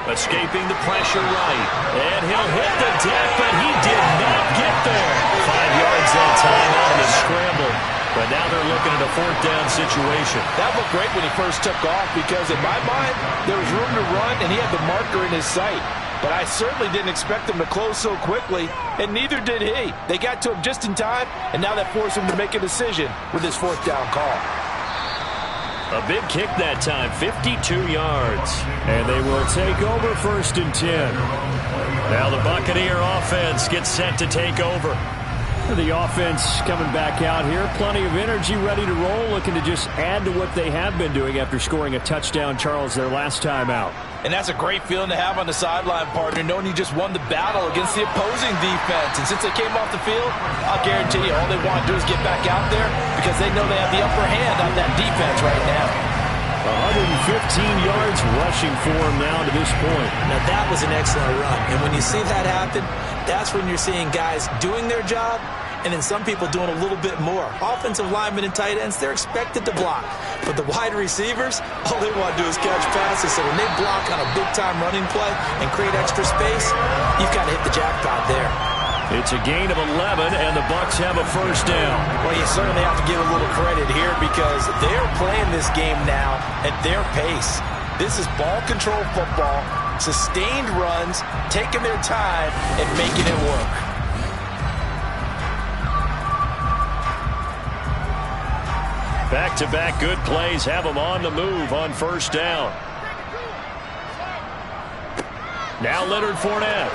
Speaker 2: Escaping the pressure right. And he'll hit the deck, but he did not get there. 5 yards that time out of the scramble. But now they're looking at a 4th down situation.
Speaker 3: That looked great when he first took off because in my mind, there was room to run and he had the marker in his sight. But I certainly didn't expect him to close so quickly, and neither did he. They got to him just in time, and now that forced him to make a decision with his 4th down call.
Speaker 2: A big kick that time, 52 yards.
Speaker 4: And they will take over 1st and 10.
Speaker 2: Now the Buccaneer offense gets set to take over.
Speaker 4: The offense coming back out here. Plenty of energy, ready to roll, looking to just add to what they have been doing after scoring a touchdown, Charles, their last time out.
Speaker 3: And that's a great feeling to have on the sideline, partner, knowing you just won the battle against the opposing defense. And since they came off the field, I'll guarantee you all they want to do is get back out there because they know they have the upper hand on that defense right now.
Speaker 4: 115 yards rushing for him now to this point.
Speaker 3: Now that was an excellent run. And when you see that happen, that's when you're seeing guys doing their job and then some people doing a little bit more. Offensive linemen and tight ends, they're expected to block. But the wide receivers, all they want to do is catch passes. So when they block on a big-time running play and create extra space, you've got to hit the jackpot there.
Speaker 4: It's a gain of 11, and the Bucs have a first down.
Speaker 3: Well, you certainly have to give a little credit here because they're playing this game now at their pace. This is ball control football, sustained runs, taking their time, and making it work.
Speaker 4: Back-to-back good plays have them on the move on first down. Now Leonard Fournette.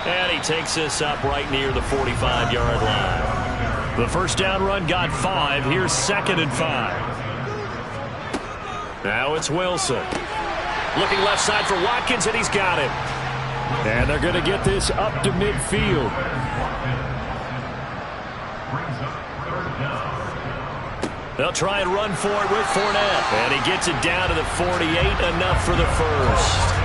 Speaker 4: And he takes this up right near the 45-yard line. The first down run got 5. Here's 2nd and 5. Now it's Wilson. Looking left side for Watkins, and he's got him. And they're going to get this up to midfield. They'll try and run for it with Fournette. And he gets it down to the 48, enough for the first.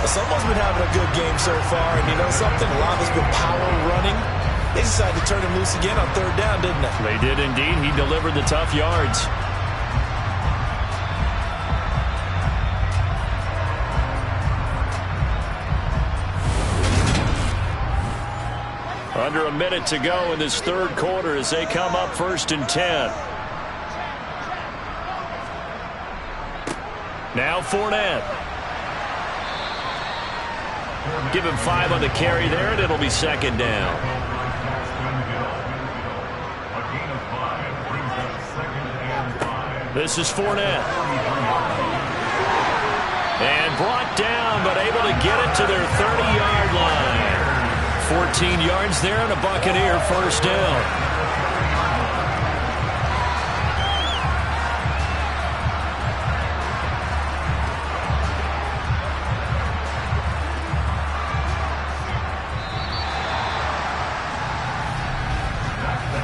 Speaker 3: Someone's been having a good game so far, and you know something? A lot of it's been power running. They decided to turn him loose again on third down, didn't they?
Speaker 4: They did indeed. He delivered the tough yards. Under a minute to go in this third quarter as they come up 1st and 10. Now Fournette. Give him 5 on the carry there, and it'll be 2nd down. This is Fournette. And brought down, but able to get it to their 30-yard line. 14 yards there and a Buccaneer first down.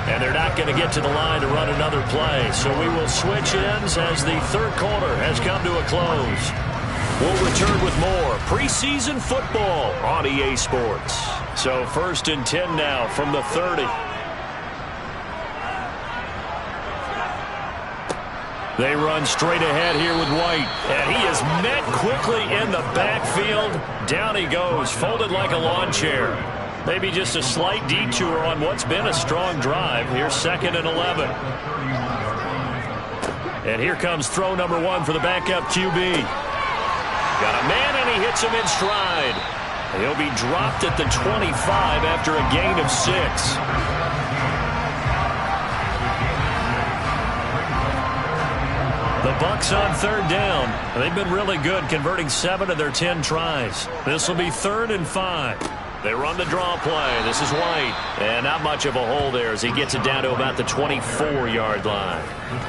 Speaker 4: And they're not going to get to the line to run another play. So we will switch ends as the third quarter has come to a close. We'll return with more preseason football on EA Sports. So 1st and 10 now from the 30. They run straight ahead here with White. And he is met quickly in the backfield. Down he goes, folded like a lawn chair. Maybe just a slight detour on what's been a strong drive. Here's 2nd and 11. And here comes throw number 1 for the backup QB. Got a man, and he hits him in stride. He'll be dropped at the 25 after a gain of 6. The Bucs on third down. They've been really good, converting 7 of their 10 tries. This will be 3rd and 5. They run the draw play. This is White. And not much of a hole there as he gets it down to about the 24-yard line.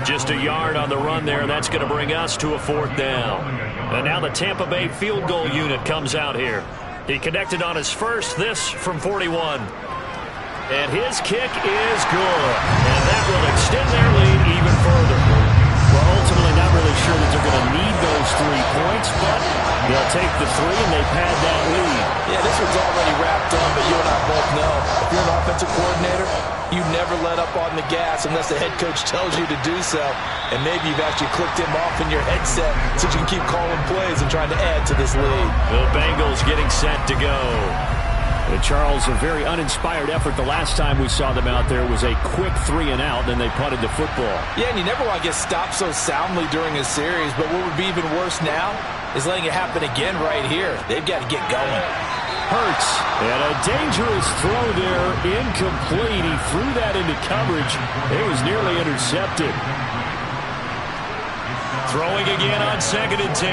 Speaker 4: Just a yard on the run there, and that's going to bring us to a 4th down. And now the Tampa Bay field goal unit comes out here. He connected on his first, this from 41. And his kick is good. And that will extend their lead even further. Well, ultimately not really sure that they're going to need those 3 points, but they'll take the 3 and they pad that lead.
Speaker 3: Yeah, this one's already wrapped up, but you and I both know if you're an offensive coordinator, you never let up on the gas unless the head coach tells you to do so. And maybe you've actually clicked him off in your headset so you can keep calling plays and trying to add to this lead.
Speaker 4: The Bengals getting set to go. And Charles, a very uninspired effort. The last time we saw them out there was a quick 3 and out, then they punted the football.
Speaker 3: Yeah, and you never want to get stopped so soundly during a series, but what would be even worse now is letting it happen again right here. They've got to get going.
Speaker 4: Hurts, and a dangerous throw there, incomplete. He threw that into coverage. It was nearly intercepted. Throwing again on 2nd and 10.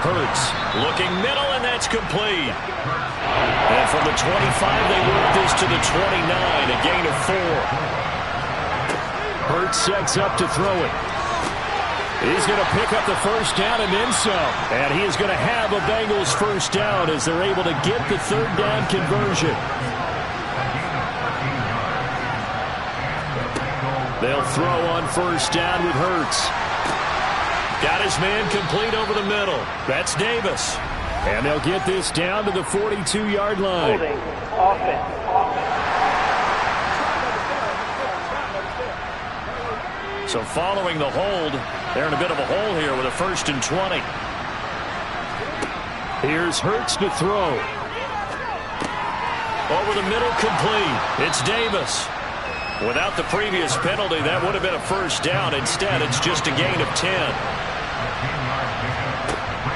Speaker 4: Hurts looking middle, and that's complete. And from the 25, they work this to the 29, a gain of 4. Hurts sets up to throw it. He's going to pick up the first down and then some. And he is going to have a Bengals first down as they're able to get the third down conversion. They'll throw on first down with Hurts. Got his man complete over the middle. That's Davis. And they'll get this down to the 42-yard line.
Speaker 6: offense.
Speaker 2: So following the hold, they're in a bit of a hole here with a 1st and 20.
Speaker 4: Here's Hurts to throw.
Speaker 2: Over the middle, complete. It's Davis. Without the previous penalty, that would have been a 1st down. Instead, it's just a gain of 10.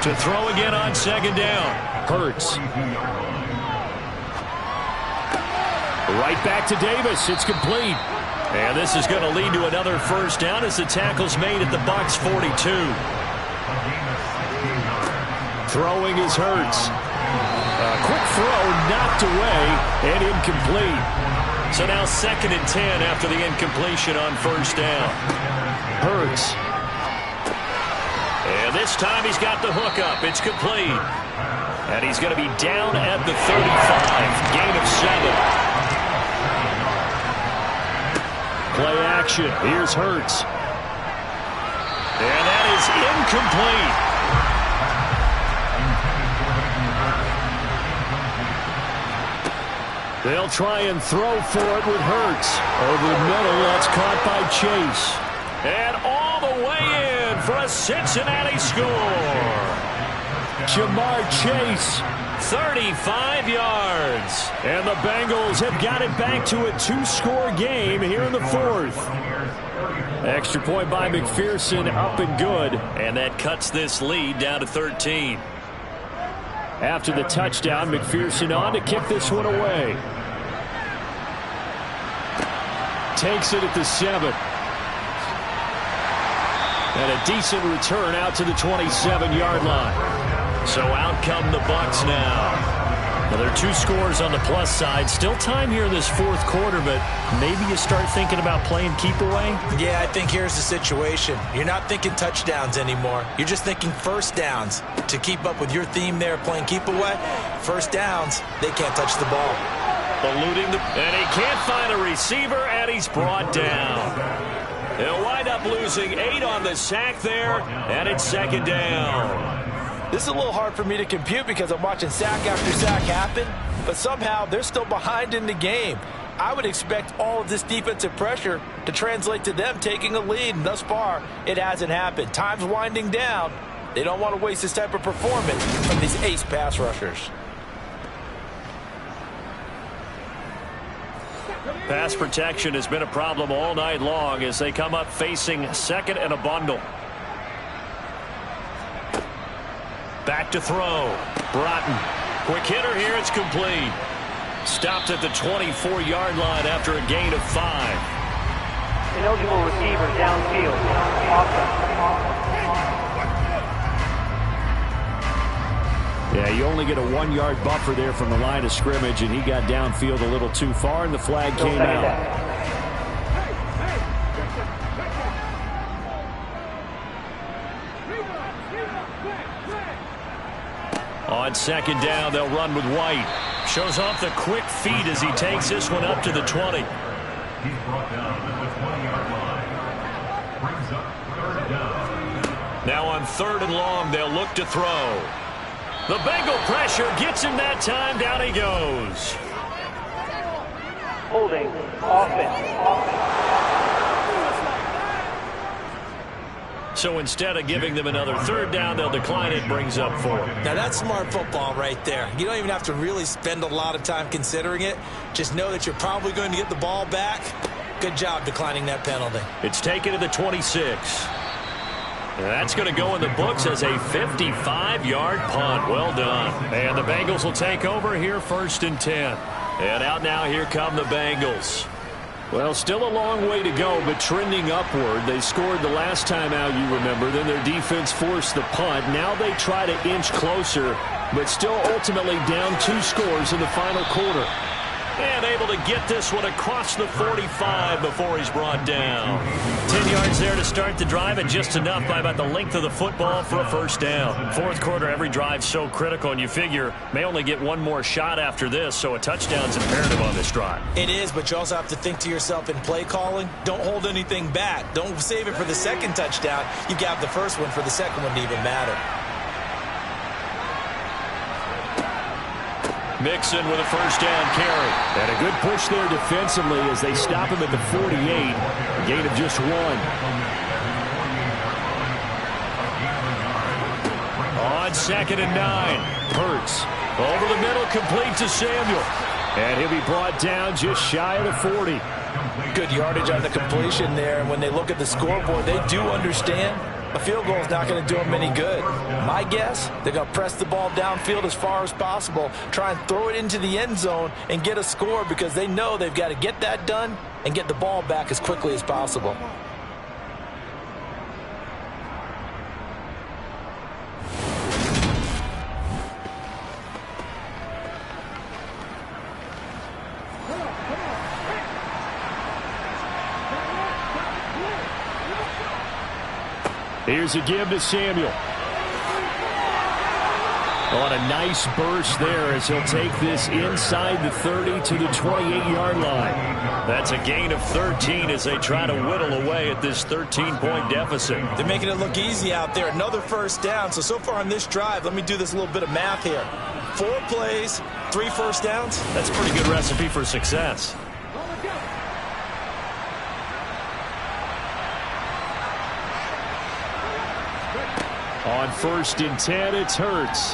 Speaker 2: To throw again on 2nd down.
Speaker 4: Hurts. Right back to Davis. It's complete.
Speaker 2: And this is going to lead to another 1st down as the tackle's made at the Bucs 42.
Speaker 4: Throwing is Hurts. A quick throw knocked away and incomplete.
Speaker 2: So now 2nd and 10 after the incompletion on 1st down.
Speaker 4: Hurts.
Speaker 2: And this time he's got the hook up. It's complete. And he's going to be down at the 35. Gain of 7.
Speaker 4: Play action. Here's Hurts.
Speaker 2: And that is incomplete.
Speaker 4: They'll try and throw for it with Hurts. Over the middle, that's caught by Chase.
Speaker 2: And all the way in for a Cincinnati score.
Speaker 4: Jamar Chase.
Speaker 2: 35 yards.
Speaker 4: And the Bengals have got it back to a 2-score game here in the 4th. Extra point by McPherson, up and good.
Speaker 2: And that cuts this lead down to 13.
Speaker 4: After the touchdown, McPherson on to kick this one away. Takes it at the 7. And a decent return out to the 27-yard line.
Speaker 2: So out come the Bucs now. Well, there are 2 scores on the plus side. Still time here in this 4th quarter, but maybe you start thinking about playing keep away?
Speaker 3: Yeah, I think here's the situation. You're not thinking touchdowns anymore. You're just thinking 1st downs. To keep up with your theme there, playing keep away, 1st downs, they can't touch the ball.
Speaker 2: Eluding and he can't find a receiver, and he's brought down. He'll wind up losing 8 on the sack there, and it's 2nd down.
Speaker 3: This is a little hard for me to compute because I'm watching sack after sack happen, but somehow they're still behind in the game. I would expect all of this defensive pressure to translate to them taking a lead, and thus far, it hasn't happened. Time's winding down. They don't want to waste this type of performance from these ace pass rushers.
Speaker 2: Pass protection has been a problem all night long as they come up facing 2nd and a bundle. Back to throw. Broughton. Quick hitter here. It's complete. Stopped at the 24-yard line after a gain of 5.
Speaker 6: Ineligible receiver downfield.
Speaker 4: Yeah, you only get a 1-yard buffer there from the line of scrimmage, and he got downfield a little too far, and the flag came out.
Speaker 2: On 2nd down, they'll run with White. Shows off the quick feet as he takes this one up to the 20.
Speaker 7: He's brought down at the 20-yard line. Brings up 3rd down.
Speaker 2: Now on 3rd and long, they'll look to throw. The Bengal pressure gets him that time. Down he goes.
Speaker 6: Holding offense.
Speaker 2: So instead of giving them another 3rd down, they'll decline it. Brings up 4.
Speaker 3: Now that's smart football right there. You don't even have to really spend a lot of time considering it. Just know that you're probably going to get the ball back. Good job declining that penalty.
Speaker 2: It's taken to the 26. And that's going to go in the books as a 55-yard punt. Well done. And the Bengals will take over here 1st and 10. And out now, here come the Bengals.
Speaker 4: Well, still a long way to go, but trending upward. They scored the last time out, you remember. Then their defense forced the punt. Now they try to inch closer, but still ultimately down 2 scores in the final quarter.
Speaker 2: And able to get this one across the 45 before he's brought down. 10 yards there to start the drive, and just enough by about the length of the football for a 1st down. 4th quarter, every drive's so critical, and you figure may only get one more shot after this, so a touchdown's imperative on this drive.
Speaker 3: It is, but you also have to think to yourself in play calling, don't hold anything back. Don't save it for the 2nd touchdown. You got the 1st one for the 2nd one to even matter.
Speaker 2: Mixon with a first down carry.
Speaker 4: And a good push there defensively as they stop him at the 48. A gain of just 1.
Speaker 2: On 2nd and 9. Hurts over the middle, complete to Samuel.
Speaker 4: And he'll be brought down just shy of the 40.
Speaker 3: Good yardage on the completion there. And when they look at the scoreboard, they do understand a field goal is not going to do them any good. My guess, they're going to press the ball downfield as far as possible, try and throw it into the end zone and get a score because they know they've got to get that done and get the ball back as quickly as possible.
Speaker 4: Here's a give to Samuel. On a nice burst there as he'll take this inside the 30 to the 28-yard line.
Speaker 2: That's a gain of 13 as they try to whittle away at this 13-point deficit.
Speaker 3: They're making it look easy out there. Another first down. So far on this drive, let me do this little bit of math here. 4 plays, 3 first downs.
Speaker 2: That's a pretty good recipe for success.
Speaker 4: On 1st and 10, it's Hurts.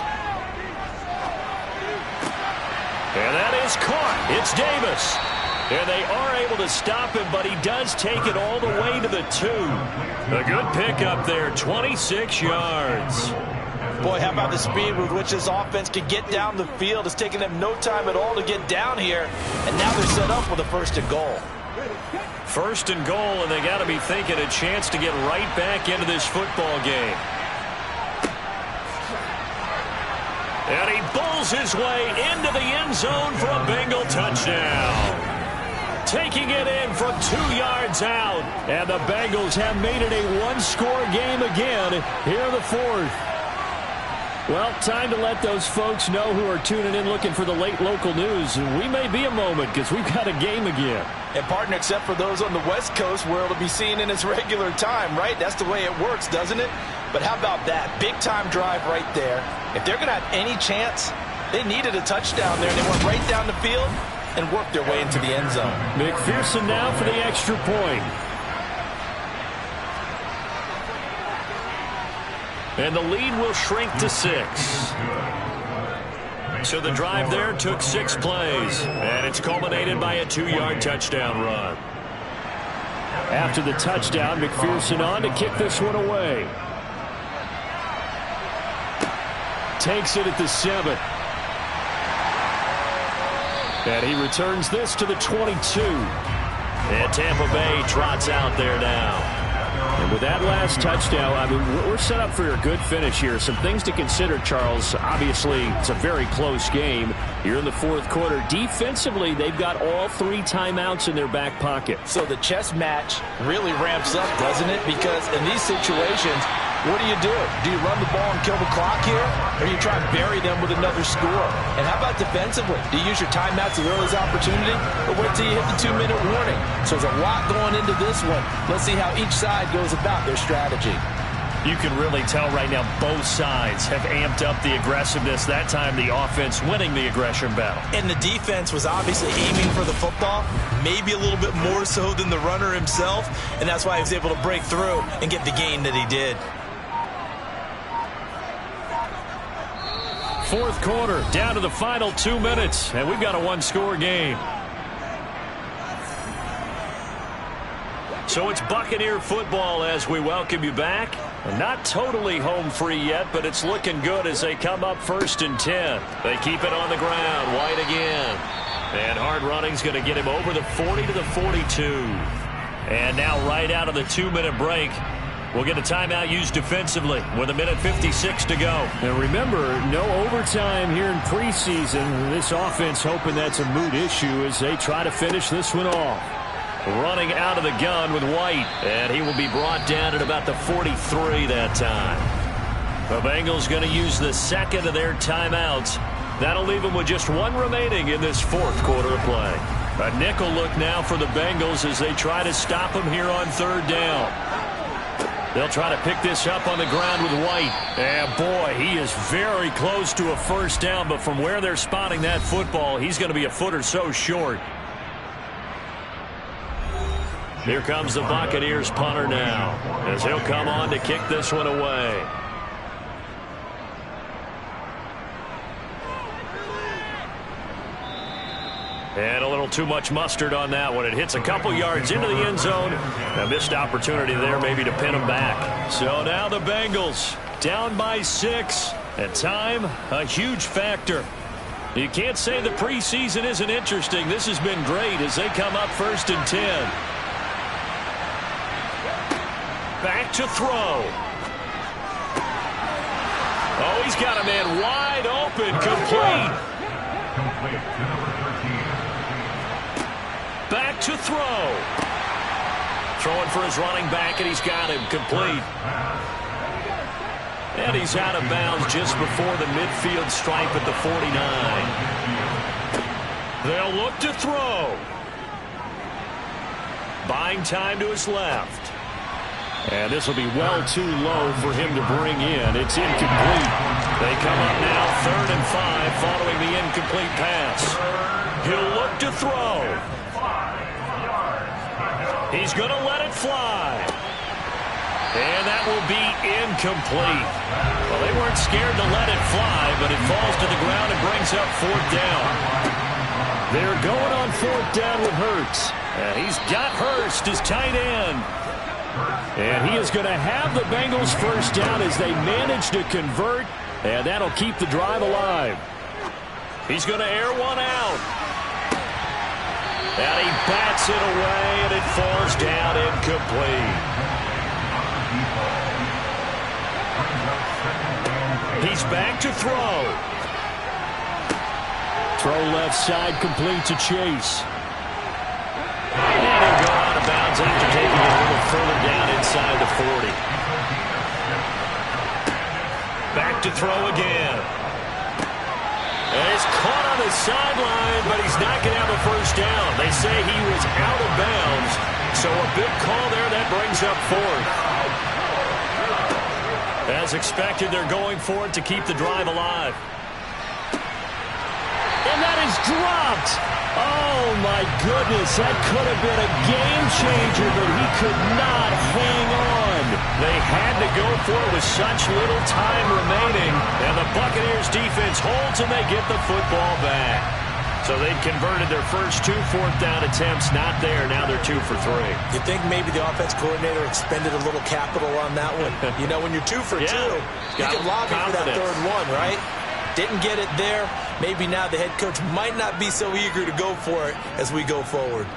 Speaker 2: And that is caught. It's Davis. And they are able to stop him, but he does take it all the way to the 2. A good pickup there, 26 yards.
Speaker 3: Boy, how about the speed with which this offense can get down the field? It's taking them no time at all to get down here. And now they're set up with a 1st and goal.
Speaker 2: 1st and goal, and they got to be thinking a chance to get right back into this football game. And he bowls his way into the end zone for a Bengal touchdown. Taking it in from 2 yards out.
Speaker 4: And the Bengals have made it a 1-score game again here in the 4th. Well, time to let those folks know who are tuning in looking for the late local news. We may be a moment because we've got a game again.
Speaker 3: And partner, except for those on the West Coast where it'll be seen in its regular time, right? That's the way it works, doesn't it? But how about that? Big time drive right there. If they're going to have any chance, they needed a touchdown there. They went right down the field and worked their way into the end zone.
Speaker 4: McPherson now for the extra point.
Speaker 2: And the lead will shrink to 6. So the drive there took 6 plays. And it's culminated by a 2-yard touchdown run.
Speaker 4: After the touchdown, McPherson on to kick this one away. Takes it at the 7. And he returns this to the 22.
Speaker 2: And Tampa Bay trots out there now.
Speaker 4: And with that last touchdown, I mean, we're set up for a good finish here. Some things to consider, Charles. Obviously, it's a very close game. You're in the 4th quarter. Defensively, they've got all 3 timeouts in their back pocket.
Speaker 3: So the chess match really ramps up, doesn't it? Because in these situations, what do? Do you run the ball and kill the clock here? Or do you try and bury them with another score? And how about defensively? Do you use your timeouts as early as opportunity? Or wait till you hit the 2-minute warning? So there's a lot going into this one. Let's see how each side goes about their strategy.
Speaker 2: You can really tell right now both sides have amped up the aggressiveness. That time the offense winning the aggression battle.
Speaker 3: And the defense was obviously aiming for the football, maybe a little bit more so than the runner himself. And that's why he was able to break through and get the gain that he did.
Speaker 2: 4th quarter, down to the final 2 minutes, and we've got a 1-score game. So it's Buccaneer football as we welcome you back. Not totally home free yet, but it's looking good as they come up 1st and 10. They keep it on the ground. White again. And hard running's going to get him over the 40 to the 42. And now right out of the 2-minute break, we'll get a timeout used defensively with 1:56 to go.
Speaker 4: And remember, no overtime here in preseason. This offense hoping that's a moot issue as they try to finish this one off.
Speaker 2: Running out of the gun with White, and he will be brought down at about the 43 that time. The Bengals going to use the 2nd of their timeouts. That'll leave them with just 1 remaining in this 4th quarter of play. A nickel look now for the Bengals as they try to stop him here on 3rd down. They'll try to pick this up on the ground with White. And boy, he is very close to a first down, but from where they're spotting that football, he's going to be a foot or so short. Here comes the Buccaneers punter now, as he'll come on to kick this one away. And a little too much mustard on that one. It hits a couple yards into the end zone. A missed opportunity there maybe to pin them back. So now the Bengals down by 6. At time, a huge factor. You can't say the preseason isn't interesting. This has been great as they come up 1st and 10. Back to throw. Oh, he's got a man wide open. Complete.
Speaker 7: Complete to number 13.
Speaker 2: Back to throw. Throwing for his running back, and he's got him complete. And he's out of bounds just before the midfield stripe at the 49. They'll look to throw. Buying time to his left. And this will be well too low for him to bring in. It's incomplete. They come up now 3rd and 5 following the incomplete pass. He'll look to throw. He's going to let it fly. And that will be incomplete. Well, they weren't scared to let it fly, but it falls to the ground and brings up 4th down. They're going on 4th down with Hurts. And he's got Hurst as tight end. And he is going to have the Bengals 1st down as they manage to convert. And that'll keep the drive alive. He's going to air one out. And he bats it away, and it falls down incomplete. He's back to throw. Throw left side, complete to Chase. And he'll go out of bounds after taking it a little further down inside the 40. Back to throw again. And it's caught on the sideline, but he's not going to have a 1st down. They say he was out of bounds, so a big call there that brings up 4th. As expected, they're going for it to keep the drive alive. And that is dropped. Oh, my goodness. That could have been a game changer, but he could not hang on. They had to go for it with such little time remaining. And the Buccaneers defense holds, and they get the football back. So they'd converted their first 2 4th down attempts. Not there. Now they're 2 for 3.
Speaker 3: You think maybe the offense coordinator expended a little capital on that one? You know, when you're 2 for 2, you can lobby for that 3rd one, right? Didn't get it there. Maybe now the head coach might not be so eager to go for it as we go forward.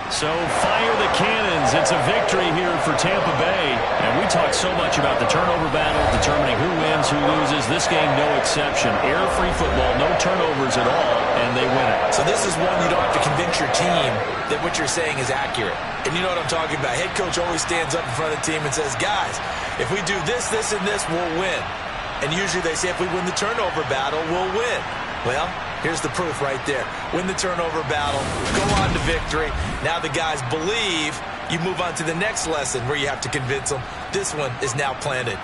Speaker 2: So fire the cannons. It's a victory here for Tampa Bay. And we talk so much about the turnover battle, determining who wins, who loses. This game, no exception. Error-free football, no turnovers at all, and they win it.
Speaker 3: So this is one you don't have to convince your team that what you're saying is accurate. And you know what I'm talking about. Head coach always stands up in front of the team and says, guys, if we do this, this, and this, we'll win. And usually they say if we win the turnover battle, we'll win. Well, here's the proof right there. Win the turnover battle, go on to victory. Now the guys believe. You move on to the next lesson where you have to convince them. This one is now planted.